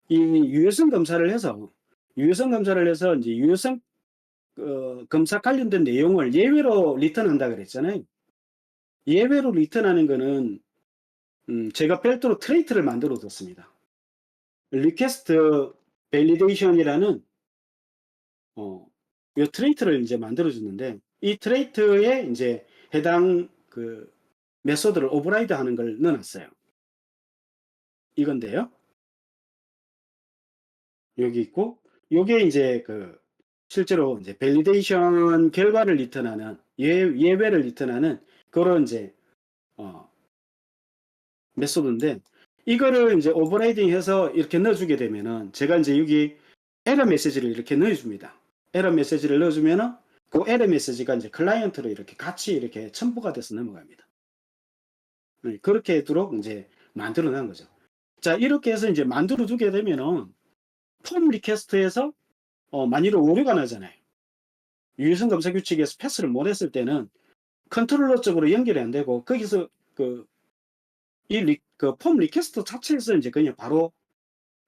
이 유효성 검사를 해서 이제 유효성 검사 관련된 내용을 예외로 리턴한다 그랬잖아요. 예외로 리턴하는 거는 제가 별도로 트레이트를 만들어 뒀습니다. 리퀘스트 밸리데이션이라는 이 트레이트를 이제 만들어 줬는데 이 트레이트에 이제 해당 그 메소드를 오버라이드 하는 걸 넣어놨어요. 이건데요. 여기 있고 요게 이제 실제로 이제 밸리데이션 결과를 리턴하는 예외를 리턴하는 그런 이제 메소드인데 이거를 이제 오버라이딩 해서 이렇게 넣어주게 되면은 제가 이제 여기 에러 메시지를 이렇게 넣어줍니다. 에러 메시지를 넣어주면은 그 에러 메시지가 이제 클라이언트로 이렇게 같이 이렇게 첨부가 돼서 넘어갑니다. 그렇게 하도록 이제 만들어 놓은 거죠. 자, 이렇게 해서 이제 만들어 두게 되면은 폼 리퀘스트에서 만일 오류가 나잖아요. 유효성 검사 규칙에서 패스를 못 했을 때는 컨트롤러 쪽으로 연결이 안 되고 거기서 폼 리퀘스트 자체에서 이제 그냥 바로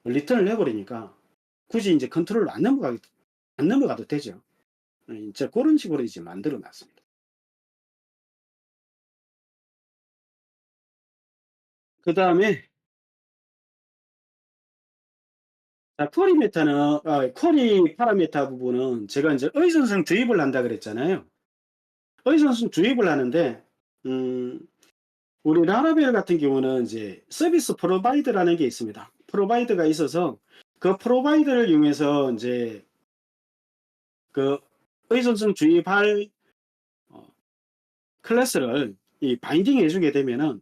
리턴을 해버리니까 굳이 이제 컨트롤로 안 넘어가도 되죠. 이제 그런 식으로 이제 만들어 놨습니다. 그 다음에 쿼리 파라메타 부분은 제가 이제 의존성 주입을 한다 그랬잖아요. 의존성 주입을 하는데 음, 우리 라라벨 같은 경우는 이제 서비스 프로바이더라는 게 있습니다. 프로바이더가 있어서 그 프로바이더를 이용해서 이제 그 의존성 주입할 클래스를 이 바인딩 해주게 되면은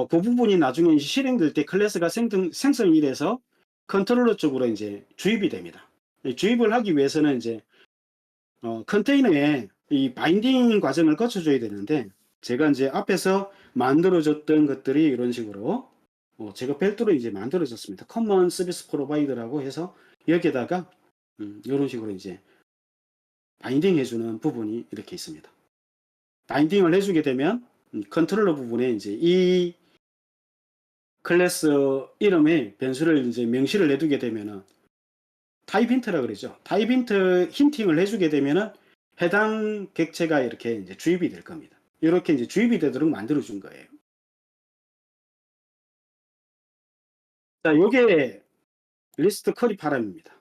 그 부분이 나중에 실행될 때 클래스가 생성이 돼서 컨트롤러 쪽으로 이제 주입이 됩니다. 주입을 하기 위해서는 이제 컨테이너에 이 바인딩 과정을 거쳐줘야 되는데 제가 이제 앞에서 만들어줬던 것들이 이런 식으로 제가 별도로 이제 만들어줬습니다. 커먼 서비스 프로바이더라고 해서 여기에다가 이런 식으로 이제 바인딩 해주는 부분이 이렇게 있습니다. 바인딩을 해주게 되면 컨트롤러 부분에 이제 이 클래스 이름에 변수를 이제 명시를 해두게 되면은 타입 힌트라 그러죠. 타입 힌트 힌팅을 해주게 되면은 해당 객체가 이렇게 이제 주입이 될 겁니다. 이렇게 이제 주입이 되도록 만들어준 거예요. 자, 요게 리스트 커리 파람입니다.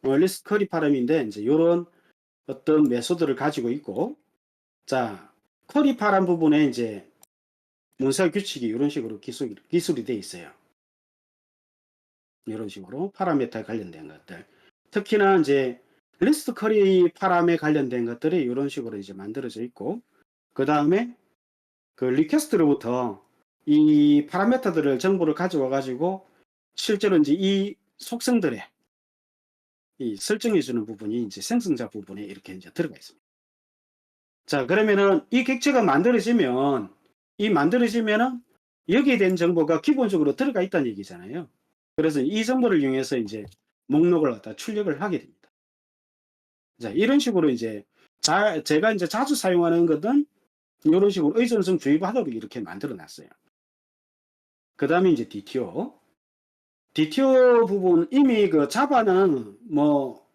리스트 커리 파람인데 이제 요런 어떤 메소드를 가지고 있고, 자, 커리 파람 부분에 이제 문서 규칙이 이런 식으로 기술이 돼 있어요. 이런 식으로 파라메터에 관련된 것들. 특히나 이제 리스트 커리 파람에 관련된 것들이 이런 식으로 이제 만들어져 있고, 그 다음에 그 리퀘스트로부터 이 파라메터들을 정보를 가져와 가지고 실제로 이제 이 속성들에 이 설정해 주는 부분이 이제 생성자 부분에 이렇게 이제 들어가 있습니다. 자, 그러면은 이 객체가 만들어지면 이 만들어지면은 여기에 대한 정보가 기본적으로 들어가 있다는 얘기잖아요. 그래서 이 정보를 이용해서 이제 목록을 갖다 출력을 하게 됩니다. 자, 이런 식으로 이제 제가 이제 자주 사용하는 것은 요런 식으로 의존성 주입하도록 이렇게 만들어 놨어요. 그다음에 이제 DTO. DTO 부분 이미 그 자바는 뭐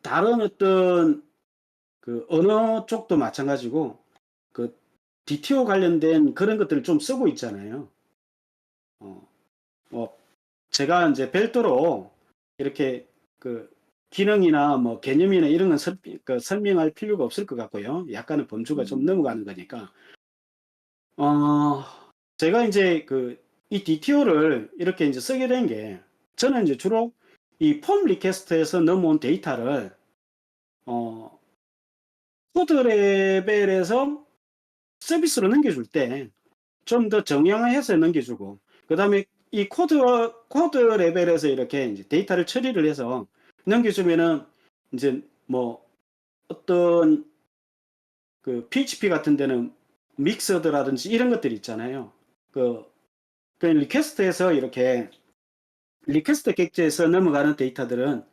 다른 어떤 그 언어 쪽도 마찬가지고 그 DTO 관련된 그런 것들을 좀 쓰고 있잖아요. 뭐 제가 이제 별도로 이렇게 그 기능이나 뭐 개념이나 이런 건 설명할 필요가 없을 것 같고요. 약간의 범주가 좀 넘어가는 거니까. 어, 제가 이제 이 DTO를 이렇게 이제 쓰게 된 게, 저는 이제 주로 이 폼 리퀘스트에서 넘어온 데이터를, 코드 레벨에서 서비스로 넘겨줄 때 좀 더 정량화해서 넘겨주고, 그 다음에 이 코드 레벨에서 이렇게 이제 데이터를 처리를 해서 넘겨주면은 이제 뭐 어떤 PHP 같은 데는 믹서드라든지 이런 것들이 있잖아요. 리퀘스트에서 이렇게 리퀘스트 객체에서 넘어가는 데이터들은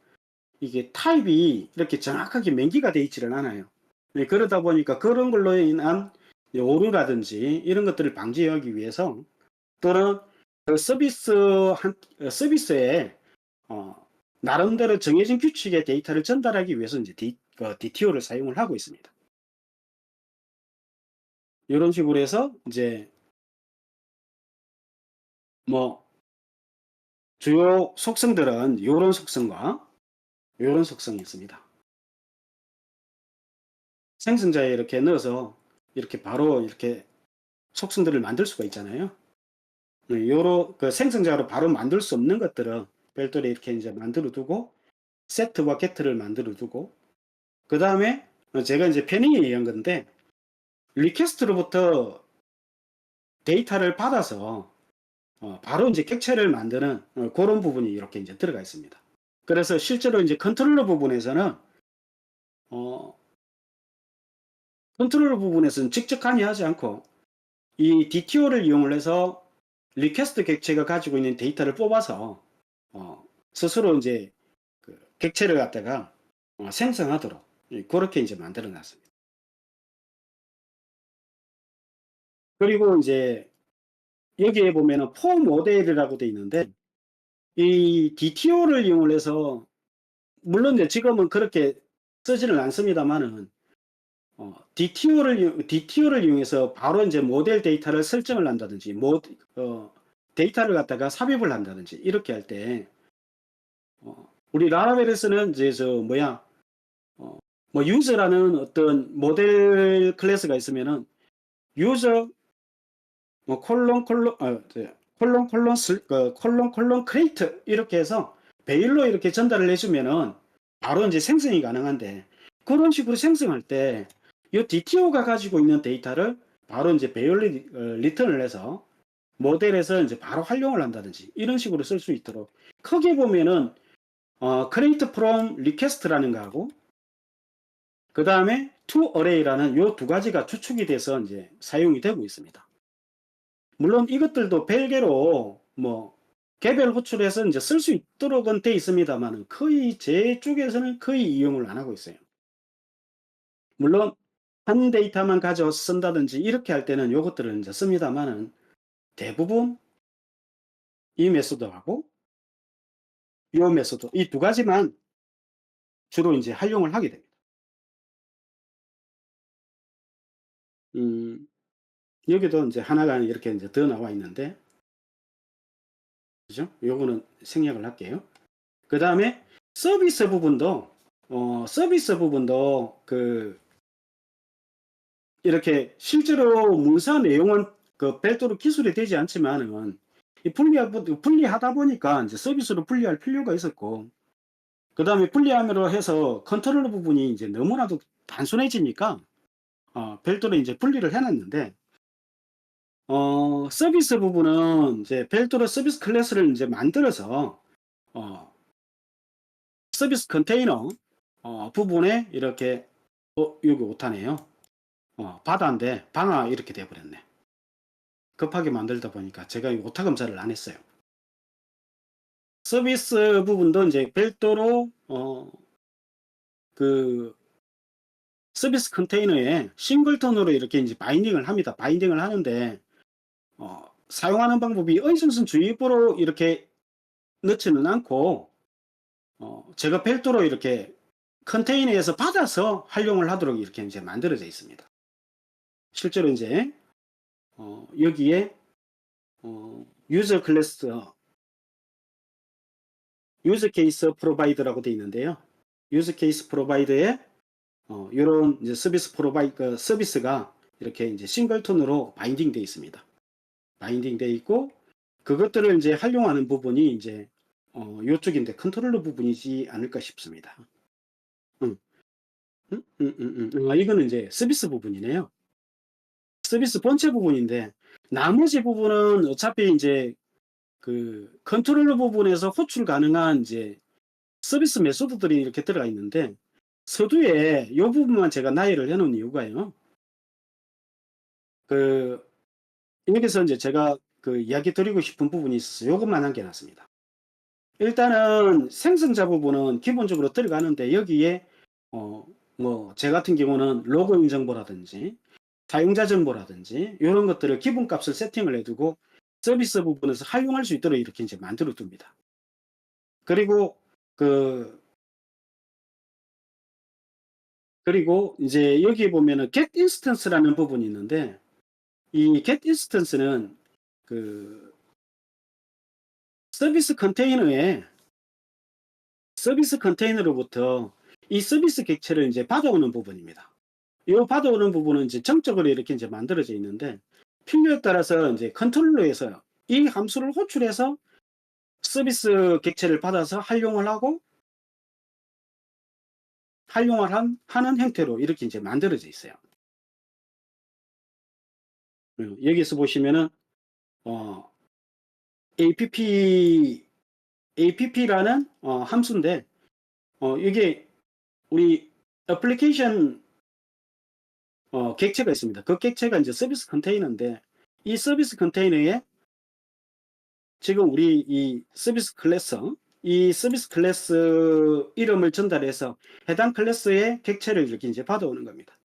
이게 타입이 이렇게 정확하게 명기가 되어 있지를 않아요. 네, 그러다 보니까 그런 걸로 인한 오류라든지 이런 것들을 방지하기 위해서, 또는 서비스에 나름대로 정해진 규칙의 데이터를 전달하기 위해서 이제 DTO를 사용을 하고 있습니다. 이런 식으로 해서 이제 뭐 주요 속성들은 요런 속성과 요런 속성이 있습니다. 생성자에 이렇게 넣어서 이렇게 바로 이렇게 속성들을 만들 수가 있잖아요. 네, 요런 생성자로 바로 만들 수 없는 것들은 별도로 이렇게 이제 만들어 두고, 세트와 게트를 만들어 두고, 그 다음에 제가 이제 패닝에 의한 건데, 리퀘스트로부터 데이터를 받아서 바로 이제 객체를 만드는 그런 부분이 이렇게 이제 들어가 있습니다. 그래서 실제로 이제 컨트롤러 부분에서는 어, 컨트롤러 부분에서는 직접 관여하지 않고 이 DTO를 이용을 해서 리퀘스트 객체가 가지고 있는 데이터를 뽑아서 스스로 이제 객체를 갖다가 생성하도록 그렇게 이제 만들어 놨습니다. 그리고 이제 여기에 보면은 폼 모델이라고 되어 있는데, 이 DTO를 이용을 해서, 물론 이제 지금은 그렇게 쓰지는 않습니다만은 DTO를 이용해서 바로 이제 모델 데이터를 설정을 한다든지, 데이터를 갖다가 삽입을 한다든지 이렇게 할 때, 우리 라라벨에서는 이제 뭐 유저라는 어떤 모델 클래스가 있으면은 유저 뭐 콜론 크레이트 이렇게 해서 베일로 이렇게 전달을 해주면은 바로 이제 생성이 가능한데, 그런 식으로 생성할 때 이 DTO가 가지고 있는 데이터를 바로 이제 베일로 리턴을 해서 모델에서 이제 바로 활용을 한다든지 이런 식으로 쓸 수 있도록, 크게 보면은 create from request라는 거하고 그 다음에 to array라는 요 두 가지가 추측이 돼서 이제 사용이 되고 있습니다. 물론 이것들도 별개로 뭐 개별 호출해서 이제 쓸 수 있도록은 돼 있습니다만은 거의 제 쪽에서는 거의 이용을 안 하고 있어요. 물론 한 데이터만 가져와서 쓴다든지 이렇게 할 때는 요것들을 이제 씁니다만은 대부분 이 메소드하고 요 메소드 이 두 가지만 주로 이제 활용을 하게 됩니다. 음, 여기도 이제 하나가 이렇게 이제 더 나와 있는데, 그죠? 요거는 생략을 할게요. 그 다음에 서비스 부분도 이렇게 실제로 문서 내용은 별도로 기술이 되지 않지만은 분리하다 보니까 이제 서비스로 분리할 필요가 있었고, 그 다음에 분리함으로 해서 컨트롤러 부분이 이제 너무나도 단순해지니까 별도로 이제 분리를 해놨는데, 서비스 부분은 이제 별도로 서비스 클래스를 이제 만들어서 어, 서비스 컨테이너 부분에 이렇게 여기 오타네요. 바다인데 방아 이렇게 돼 버렸네. 급하게 만들다 보니까 제가 이 오타 검사를 안 했어요. 서비스 부분도 이제 별도로 그 서비스 컨테이너에 싱글톤으로 이렇게 이제 바인딩을 합니다. 바인딩을 하는데 사용하는 방법이 어이성순주의보로 이렇게 넣지는 않고 제가 별도로 이렇게 컨테이너에서 받아서 활용을 하도록 이렇게 이제 만들어져 있습니다. 실제로 이제 여기에 유저 클래스 유저 케이스 프로바이더라고 되어 있는데요. 유저 케이스 프로바이더에 이런 이제 서비스가 이렇게 이제 싱글톤으로 바인딩 되어 있습니다. 바인딩 되어 있고 그것들을 이제 활용하는 부분이 이제 요쪽인데 컨트롤러 부분이지 않을까 싶습니다. 이거는 이제 서비스 부분이네요. 서비스 본체 부분인데 나머지 부분은 어차피 이제 그 컨트롤러 부분에서 호출 가능한 이제 서비스 메소드들이 이렇게 들어가 있는데 서두에 이 부분만 제가 나열을 해 놓은 이유가요. 그 여기서 이제 제가 그 이야기 드리고 싶은 부분이 있어서 요것만 남겨 놨습니다. 일단은 생성자 부분은 기본적으로 들어가는데 여기에 뭐 제 같은 경우는 로그인 정보라든지 사용자 정보라든지 이런 것들을 기본값을 세팅을 해두고 서비스 부분에서 활용할 수 있도록 이렇게 이제 만들어 둡니다. 그리고 그리고 이제 여기 보면은 get instance라는 부분이 있는데 이 get instance는 그 서비스 컨테이너로부터 이 서비스 객체를 이제 받아오는 부분입니다. 이 받아오는 부분은 이제 정적으로 이렇게 이제 만들어져 있는데 필요에 따라서 이제 컨트롤러에서 이 함수를 호출해서 서비스 객체를 받아서 활용을 하는 형태로 이렇게 이제 만들어져 있어요. 여기서 보시면은 app라는 함수인데 이게 우리 애플리케이션 객체가 있습니다. 그 객체가 이제 서비스 컨테이너인데 이 서비스 컨테이너에 지금 우리 이 서비스 클래스 이름을 전달해서 해당 클래스의 객체를 이렇게 이제 받아오는 겁니다.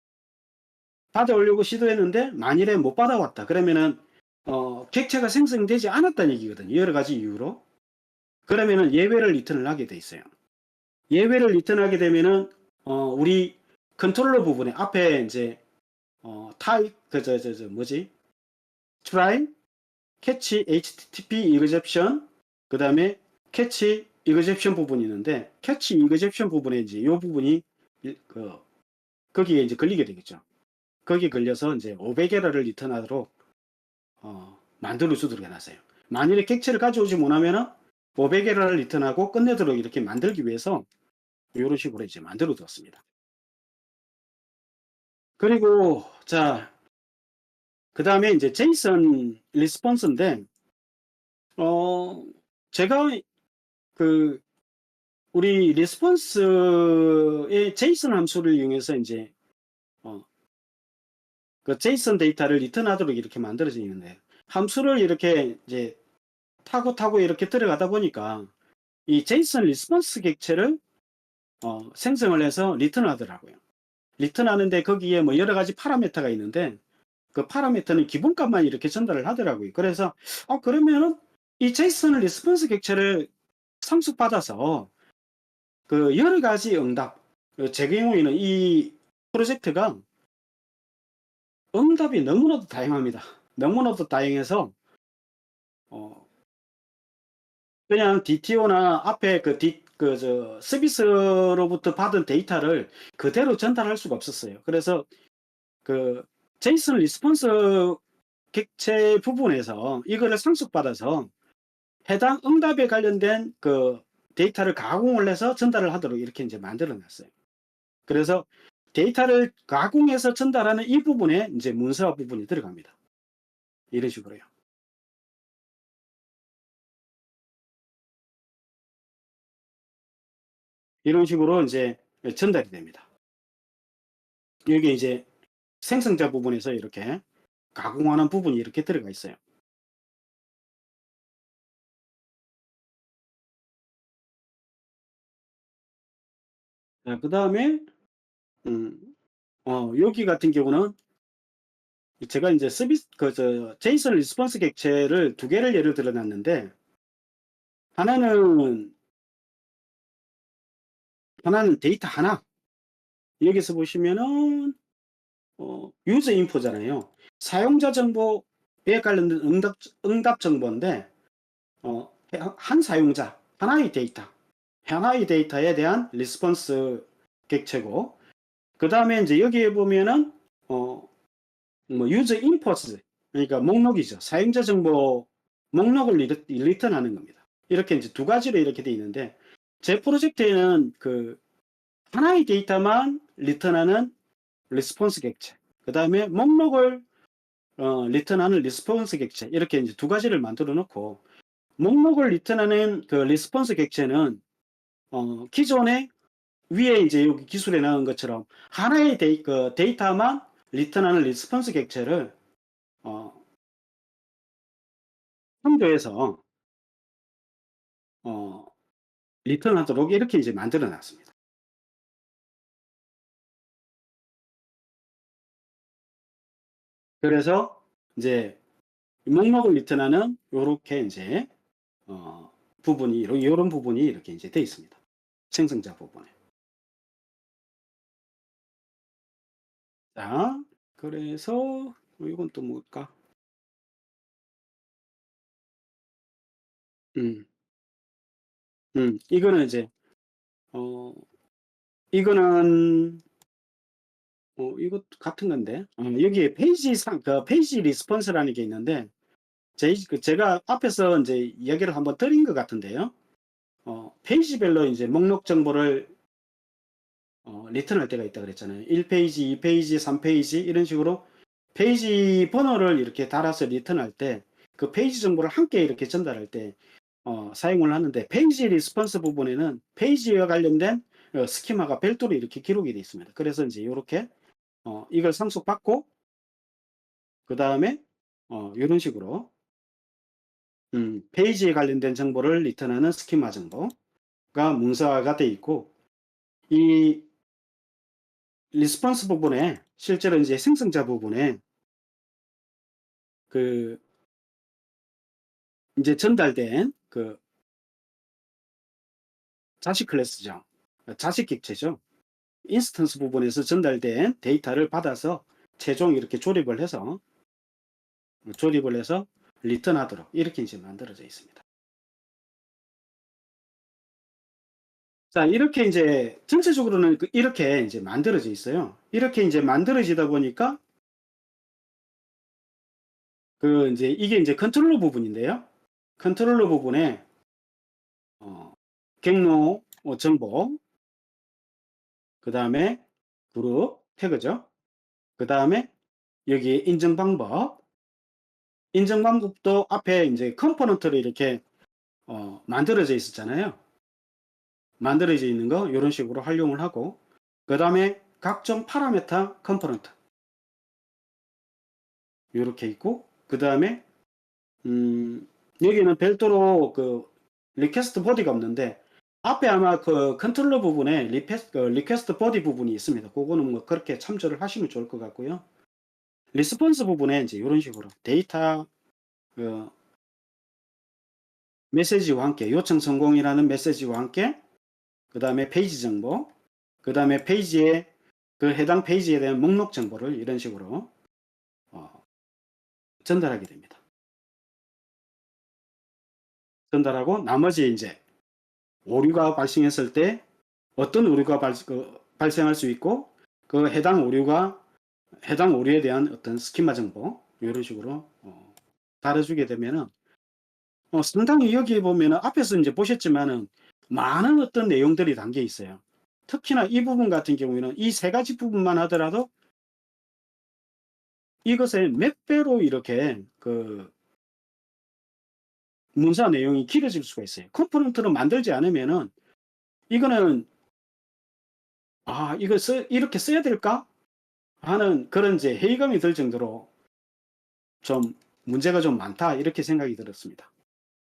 받아오려고 시도했는데 만일에 못 받아왔다 그러면은 객체가 생성되지 않았다는 얘기거든요. 여러 가지 이유로. 그러면은 예외를 리턴을 하게 돼 있어요. 예외를 리턴하게 되면은 우리 컨트롤러 부분에 앞에 이제 타입 try catch http exception 그다음에 catch exception 부분이 있는데 catch exception 부분에 이제 이 부분이 거기에 이제 걸리게 되겠죠. 거기에 걸려서 이제 500에러를 리턴하도록 만들어 주도록 해놨어요. 만일에 객체를 가져오지 못하면은 500에러를 리턴하고 끝내도록 이렇게 만들기 위해서 이런 식으로 이제 만들어 두었습니다. 그리고 자, 그 다음에 이제 제이슨 리스폰스인데 제가 그 우리 리스폰스의 제이슨 함수를 이용해서 이제 그 제이슨 데이터를 리턴하도록 이렇게 만들어져 있는데 함수를 이렇게 이제 타고 이렇게 들어가다 보니까 이 제이슨 리스폰스 객체를 생성을 해서 리턴하더라고요. 리턴하는데 거기에 뭐 여러 가지 파라미터가 있는데 그 파라미터는 기본값만 이렇게 전달을 하더라고요. 그래서 그러면은 이 제이슨 리스폰스 객체를 상속받아서 그 여러 가지 응답, 제 경우에는 이 프로젝트가 응답이 너무나도 다양합니다. 너무나도 다양해서 그냥 DTO나 앞에 서비스로부터 받은 데이터를 그대로 전달할 수가 없었어요. 그래서 그 제이슨 리스폰스 객체 부분에서 이거를 상속받아서 해당 응답에 관련된 그 데이터를 가공을 해서 전달을 하도록 이렇게 이제 만들어 놨어요. 그래서 데이터를 가공해서 전달하는 이 부분에 이제 문서화 부분이 들어갑니다. 이런 식으로요. 이런 식으로 이제 전달이 됩니다. 이게 이제 생성자 부분에서 이렇게 가공하는 부분이 이렇게 들어가 있어요. 자, 그다음에 음 여기 같은 경우는 제가 인제 서비스 제이슨 리스폰스 객체를 두 개를 예를 들어 놨는데 하나는 데이터 하나. 여기서 보시면은 유저 인포잖아요. 사용자 정보에 관련된 응답 정보인데 한 사용자 하나의 데이터, 하나의 데이터에 대한 리스폰스 객체고, 그다음에 인제 여기에 보면은 유저 인포츠, 그러니까 목록이죠. 사용자 정보 목록을 리턴하는 겁니다. 이렇게 인제 두 가지로 이렇게 돼 있는데, 제 프로젝트에는 하나의 데이터만 리턴하는 리스폰스 객체, 그다음에 목록을 리턴하는 리스폰스 객체, 이렇게 이제 두 가지를 만들어 놓고, 목록을 리턴하는 리스폰스 객체는 기존에 위에 이제 여기 기술에 나온 것처럼 하나의 데이터만 리턴하는 리스폰스 객체를 어, 참조해서 어, 리턴하도록 이렇게 이제 만들어 놨습니다. 그래서 이제 목록을 리턴하는 요렇게 이제 부분이 요런 부분이 이렇게 이제 돼 있습니다. 생성자 부분에. 자, 그래서 이건 또 뭘까? 음, 이거는 이제 어, 이거는 이것도 같은 건데, 여기에 페이지 리스폰스라는 게 있는데, 제가 앞에서 이제 이야기를 한번 드린 것 같은데요. 페이지별로 이제 목록 정보를 리턴할 때가 있다 그랬잖아요. 1페이지, 2페이지, 3페이지 이런 식으로 페이지 번호를 이렇게 달아서 리턴할 때 그 페이지 정보를 함께 이렇게 전달할 때 사용을 하는데, 페이지 리스폰스 부분에는 페이지와 관련된 스키마가 별도로 이렇게 기록이 되어 있습니다. 그래서 이제 이렇게 이걸 상속받고 그다음에 이런 식으로 페이지에 관련된 정보를 리턴하는 스키마 정보가 문서화가 되어 있고, 이 리스폰스 부분에 실제로 이제 생성자 부분에 그 이제 전달된 자식 클래스죠. 자식 객체죠. 인스턴스 부분에서 전달된 데이터를 받아서 최종 이렇게 조립을 해서 리턴하도록 이렇게 이제 만들어져 있습니다. 자, 이렇게 이제 전체적으로는 이렇게 이제 만들어져 있어요. 이렇게 이제 만들어지다 보니까 이제 이게 이제 컨트롤러 부분인데요. 컨트롤러 부분에 경로 정보, 그 다음에 그룹 태그죠. 그 다음에 여기 인증 방법도 앞에 이제 컴포넌트로 이렇게 만들어져 있었잖아요. 만들어져 있는 거 이런 식으로 활용을 하고, 그 다음에 각종 파라메타 컴포넌트 이렇게 있고, 그 다음에 여기는 별도로 리퀘스트 보디가 없는데, 앞에 아마 컨트롤러 부분에 리퀘스트 보디 부분이 있습니다. 그거는 뭐 그렇게 참조를 하시면 좋을 것 같고요. 리스폰스 부분에 이제 이런 식으로 데이터 그 메시지와 함께, 요청 성공이라는 메시지와 함께, 그 다음에 페이지 정보, 그 다음에 페이지에 해당 페이지에 대한 목록 정보를 이런 식으로 전달하게 됩니다. 전달하고 나머지 이제 오류가 발생했을 때 어떤 오류가 발생할 수 있고, 해당 오류에 대한 어떤 스키마 정보 이런 식으로 다뤄주게 되면은 상당히 여기 보면은 앞에서 이제 보셨지만은 많은 어떤 내용들이 담겨 있어요. 특히나 이 부분 같은 경우에는 이 세 가지 부분만 하더라도 이것의 몇 배로 이렇게 문서 내용이 길어질 수가 있어요. 컴포넌트를 만들지 않으면은 이거는 이거 이렇게 써야 될까 하는 그런 이제 회의감이 들 정도로 좀 문제가 좀 많다 이렇게 생각이 들었습니다.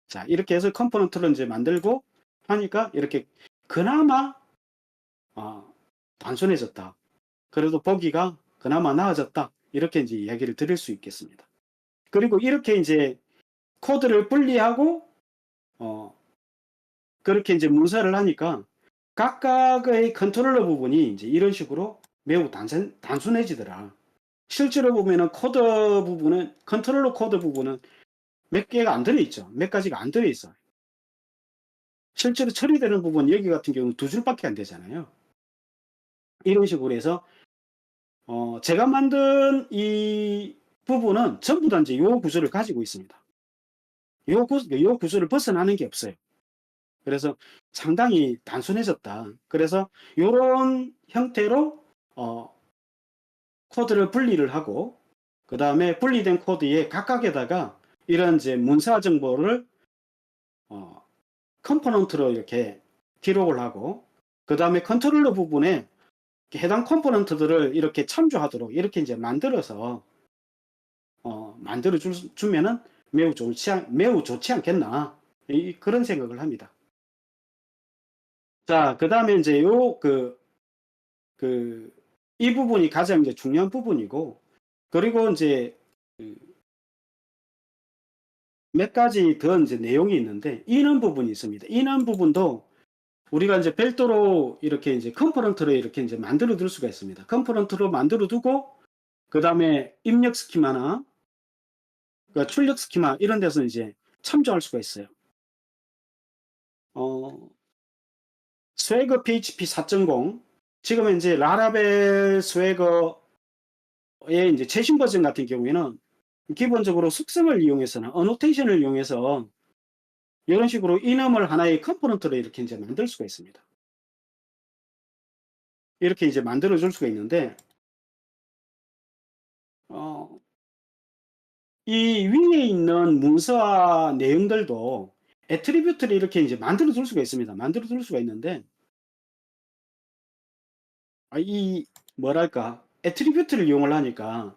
자, 이렇게 해서 컴포넌트를 이제 만들고 하니까 이렇게 그나마 단순해졌다. 그래도 보기가 그나마 나아졌다. 이렇게 이제 이야기를 드릴 수 있겠습니다. 그리고 이렇게 이제 코드를 분리하고 그렇게 이제 문서를 하니까 각각의 컨트롤러 부분이 이제 이런 식으로 매우 단순해지더라. 실제로 보면은 코드 부분은 컨트롤러 코드 부분은 몇 개가 안 들어있죠. 몇 가지가 안 들어있어. 실제로 처리되는 부분 여기 같은 경우는 2줄밖에 안 되잖아요. 이런 식으로 해서 제가 만든 이 부분은 전부 다 이제 요 구조를 가지고 있습니다. 요 구조를 벗어나는 게 없어요. 그래서 상당히 단순해졌다. 그래서 요런 형태로 코드를 분리를 하고 그 다음에 분리된 코드에 각각에다가 이런 이제 문서 정보를 컴포넌트로 이렇게 기록을 하고 그 다음에 컨트롤러 부분에 해당 컴포넌트들을 이렇게 참조하도록 이렇게 이제 만들어서 만들어 주면은 매우 좋지 않겠나 그런 생각을 합니다. 자, 그 다음에 이제 이 부분이 가장 이제 중요한 부분이고, 그리고 이제 몇 가지 더 이제 내용이 있는데, 인원 부분이 있습니다. 인원 부분도 우리가 이제 별도로 이렇게 이제 컴포넌트를 이렇게 이제 만들어 둘 수가 있습니다. 컴포넌트로 만들어 두고, 그 다음에 입력 스키마나, 그러니까 출력 스키마 이런 데서 이제 참조할 수가 있어요. 스웨거 PHP 4.0, 지금은 이제 라라벨 스웨거의 이제 최신 버전 같은 경우에는 기본적으로 속성을 이용해서는 어노테이션을 이용해서 이런 식으로 이넘을 하나의 컴포넌트로 이렇게 이제 만들 수가 있습니다. 이렇게 이제 만들어 줄 수가 있는데, 이 위에 있는 문서와 내용들도 애트리뷰트를 이렇게 이제 만들어 줄 수가 있습니다. 만들어 줄 수가 있는데, 이 뭐랄까, 애트리뷰트를 이용을 하니까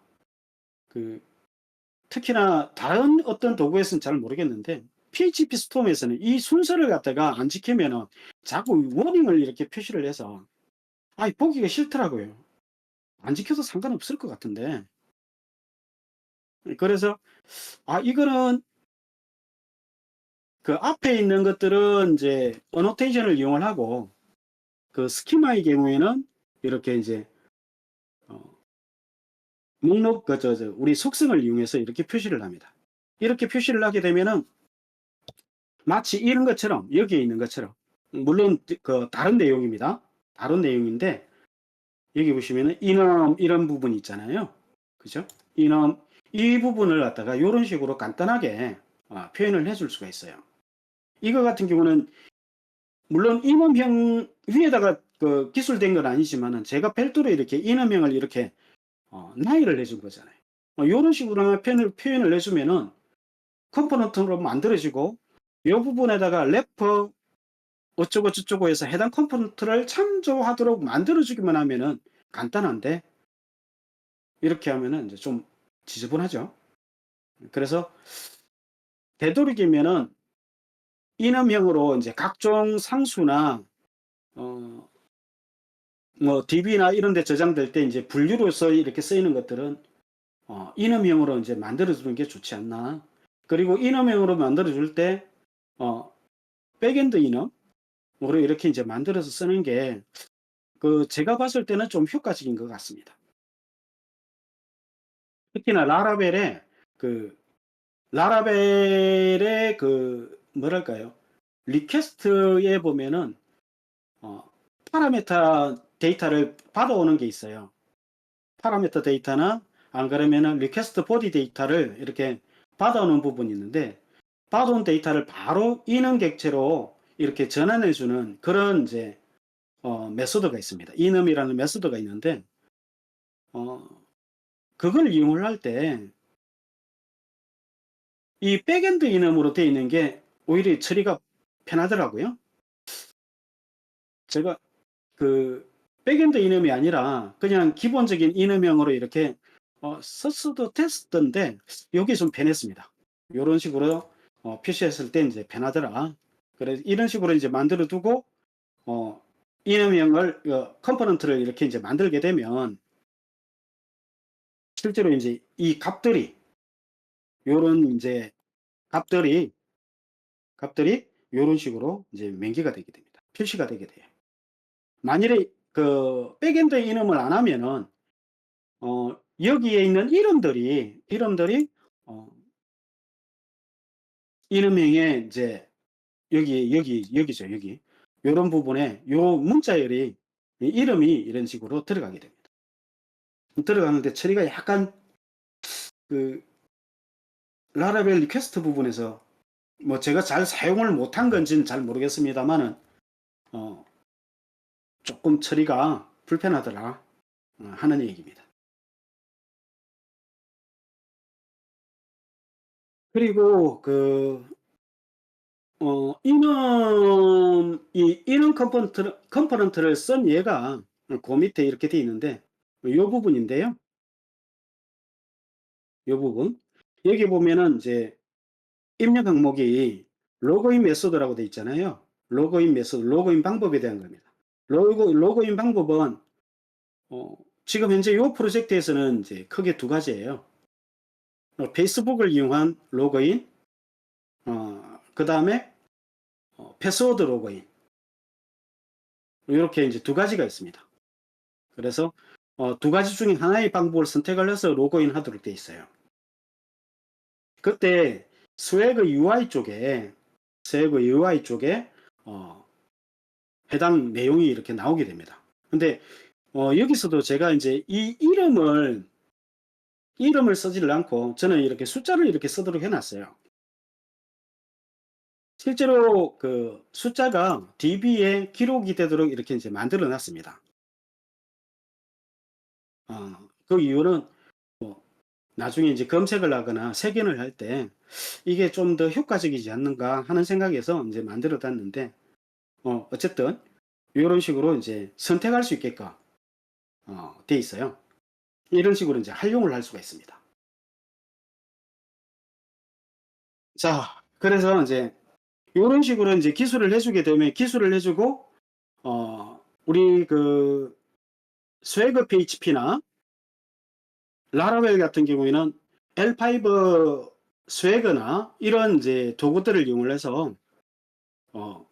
그 특히나 다른 어떤 도구에서는 잘 모르겠는데 PHP 스톰에서는 이 순서를 갖다가 안 지키면은 자꾸 워닝을 이렇게 표시를 해서 보기가 싫더라고요. 안 지켜도 상관없을 것 같은데. 그래서 이거는 그 앞에 있는 것들은 이제 어노테이션을 이용을 하고 그 스키마의 경우에는 이렇게 이제 목록 우리 속성을 이용해서 이렇게 표시를 합니다. 이렇게 표시를 하게 되면은 마치 이런 것처럼 여기에 있는 것처럼 물론 그 다른 내용입니다. 다른 내용인데 여기 보시면은 이넘 이런 부분이 있잖아요. 그죠? 이넘 이 부분을 갖다가 이런 식으로 간단하게 표현을 해줄 수가 있어요. 이거 같은 경우는 물론 이넘형 위에다가 그 기술된 건 아니지만은 제가 별도로 이렇게 이넘형을 이렇게 나열을 해준 거잖아요. 이런 식으로 표현을 해주면은 컴포넌트로 만들어지고 이 부분에다가 래퍼 어쩌고 저쩌고 해서 해당 컴포넌트를 참조하도록 만들어주기만 하면은 간단한데 이렇게 하면은 이제 좀 지저분하죠. 그래서 되도록이면은 이넘형으로 이제 각종 상수나 뭐 DB나 이런 데 저장될 때 이제 분류로서 이렇게 쓰이는 것들은 이넘형으로 이제 만들어 주는 게 좋지 않나. 그리고 이넘형으로 만들어 줄 때 백엔드 이넘으로 이렇게 이제 만들어서 쓰는 게 제가 봤을 때는 좀 효과적인 것 같습니다. 특히나 라라벨의 뭐랄까요? 리퀘스트에 보면은 파라메터 데이터를 받아오는 게 있어요. 파라메터 데이터나 안 그러면은 리퀘스트 보디 데이터를 이렇게 받아오는 부분이 있는데 받아온 데이터를 바로 이능 객체로 이렇게 전환해 주는 그런 이제 메소드가 있습니다. 이넘이라는 메소드가 있는데 그걸 이용을 할 때 이 백엔드 이넘으로 되어 있는 게 오히려 처리가 편하더라고요. 제가 백엔드 이넘이 아니라 그냥 기본적인 이넘형으로 이렇게 썼어도 됐었던데 요게 좀 변했습니다. 요런 식으로 표시했을 때 인제 변하더라. 그래서 이런 식으로 이제 만들어 두고 어 이념형을 컴포넌트를 이렇게 이제 만들게 되면 실제로 인제 이 값들이 요런 인제 값들이 요런 식으로 이제 명기가 되게 됩니다. 표시가 되게 돼요. 만일에 그 백엔드 이름을 안 하면은 여기에 있는 이름들이 어 이름명에 이제 여기죠, 여기. 요런 부분에 요 문자열이 이 이름이 이런 식으로 들어가게 됩니다. 들어가는데 처리가 약간 그 라라벨 리퀘스트 부분에서 뭐 제가 잘 사용을 못한 건지는 잘 모르겠습니다만은 어 쪼끔 처리가 불편하더라 하는 얘기입니다. 그리고 이런 컴포넌트를 쓴 예가 그 밑에 이렇게 되어 있는데 요 부분인데요. 요 부분. 여기 보면은 이제 입력 항목이 로그인 메소드라고 되어 있잖아요. 로그인 메소드, 로그인 방법에 대한 겁니다. 로그인 방법은 어 지금 현재 요 프로젝트에서는 이제 크게 두 가지예요. 페이스북을 이용한 로그인, 그다음에 패스워드 로그인. 요렇게 이제 두 가지가 있습니다. 그래서 두 가지 중에 하나의 방법을 선택을 해서 로그인 하도록 되어 있어요. 그때 스웨그 UI 쪽에 어 해당 내용이 이렇게 나오게 됩니다. 근데 여기서도 제가 인제 이 이름을 쓰지를 않고 저는 이렇게 숫자를 이렇게 쓰도록 해 놨어요. 실제로 그 숫자가 DB에 기록이 되도록 이렇게 이제 만들어 놨습니다. 그 이유는 뭐 나중에 이제 검색을 하거나 색연을 할 때 '이게 좀 더 효과적이지 않는가.' 하는 생각에서 인제 만들어 놨는데 어쨌든 요런 식으로 인제 선택할 수 있게끔 돼 있어요. 이런 식으로 인제 활용을 할 수가 있습니다. 자, 그래서 인제 요런 식으로 인제 기술을 해 주게 되면 기술을 해 주고 우리 그 스웨그 PHP나 라라벨 같은 경우에는 L5 스웨그나 이런 인제 도구들을 이용을 해서 어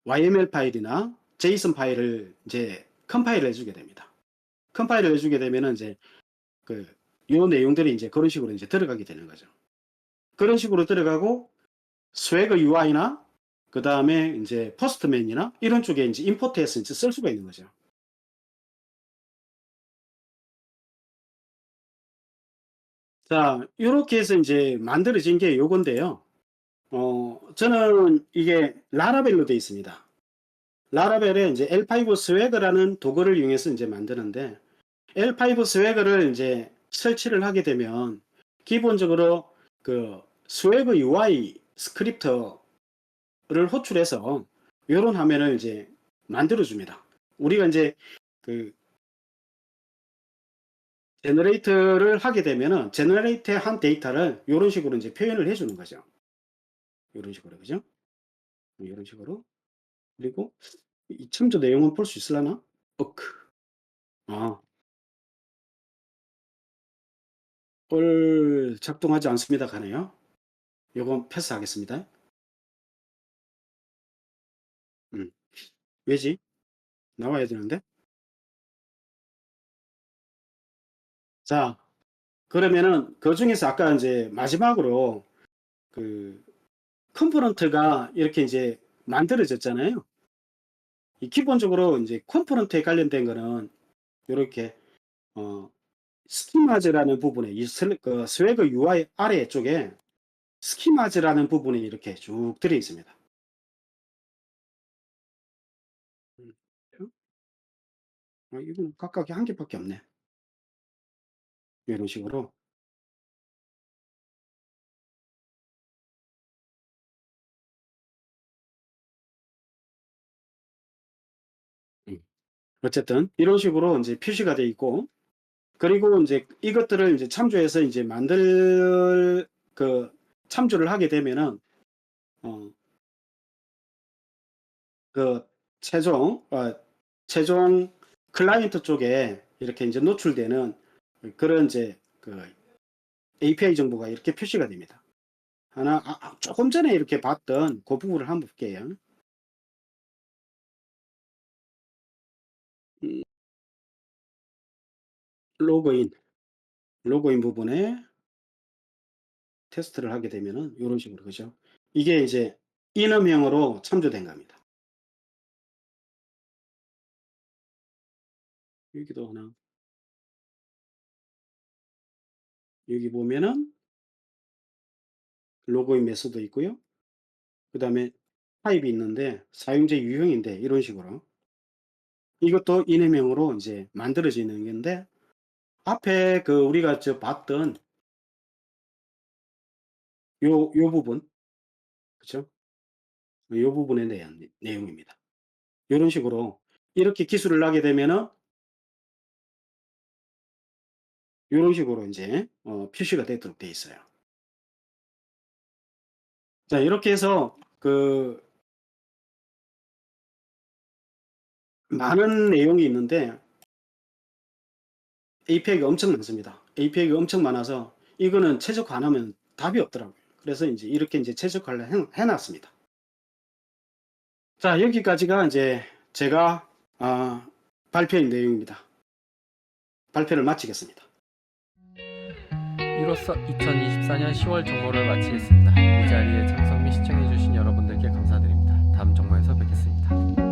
YML 파일이나 제이슨 파일을 이제 컴파일을 해 주게 됩니다. 컴파일을 해 주게 되면은 인제 그 요 내용들이 인제 그런 식으로 인제 들어가게 되는 거죠. 그런 식으로 들어가고 스웨그 UI나 그다음에 인제 포스트맨이나 이런 쪽에 인제 임포트해서 인제 쓸 수가 있는 거죠. 자, 요렇게 해서 인제 만들어진 게 요건데요. 저는 이게 라라벨로 되어 있습니다. 라라벨에 인제 L5 스웨그라는 도구를 이용해서 인제 만드는데 L5 스웨그를 인제 설치를 하게 되면 기본적으로 그 스웨그 UI 스크립트를 호출해서 요런 화면을 이제 만들어 줍니다. 우리가 인제 그 제너레이트를 하게 되면은 제너레이트한 데이터를 요런 식으로 인제 표현을 해 주는 거죠. 요런 식으로 그죠? 요런 식으로. 그리고 이 첨부 내용은 볼 수 있을라나? 어크. 아. 작동하지 않습니다 가네요. 요건 패스하겠습니다. 음. 왜지? 나와야 되는데. 자, 그러면은 그중에서 아까 인제 마지막으로 그 컴포넌트가 이렇게 이제 만들어졌잖아요. 이 기본적으로 인제 컴포넌트에 관련된 거는 요렇게 어 스키마즈라는 부분에 이 스웨그 UI 아래쪽에 스키마즈라는 부분이 이렇게 쭉 들어 있습니다. 음. 이거는 각각이 한 개밖에 없네. 요런 식으로. 음. 어쨌든 이런 식으로 인제 표시가 돼 있고 그리고 인제 이것들을 인제 참조해서 인제 참조를 하게 되면은 어 그 최종 최종 클라이언트 쪽에 이렇게 인제 노출되는 그런 인제 API 정보가 이렇게 표시가 됩니다. 쪼끔 전에 이렇게 봤던 그 부분을 한번 볼게요. 음 로그인, 로그인 부분에 테스트를 하게 되면은 요런 식으로 그죠? 이게 이제 인음형으로 참조된 겁니다. 여기도 하나 여기 보면은 로그인 메소드 있고요. 그다음에 타입이 있는데 사용자 유형인데 이런 식으로 이것도 인음형으로 인제 만들어지는 건데 앞에 우리가 봤던 요 부분 그죠? 요 부분에 대한 내용입니다. 요런 식으로 이렇게 기술을 하게 되면은 요런 식으로 인제 표시가 되도록 돼 있어요. 자 이렇게 해서 많은 내용이 있는데 API가 엄청 많습니다. API가 엄청 많아서 이거는 최적화 안 하면 답이 없더라고요. 그래서 인제 이렇게 인제 최적화를 해 놨습니다. 자 여기까지가 인제 제가 발표한 내용입니다. 발표를 마치겠습니다. 이로써 2024년 10월 정모를 마치겠습니다. 이 자리에 참석 및 시청해 주신 여러분들께 감사드립니다. 다음 정모에서 뵙겠습니다.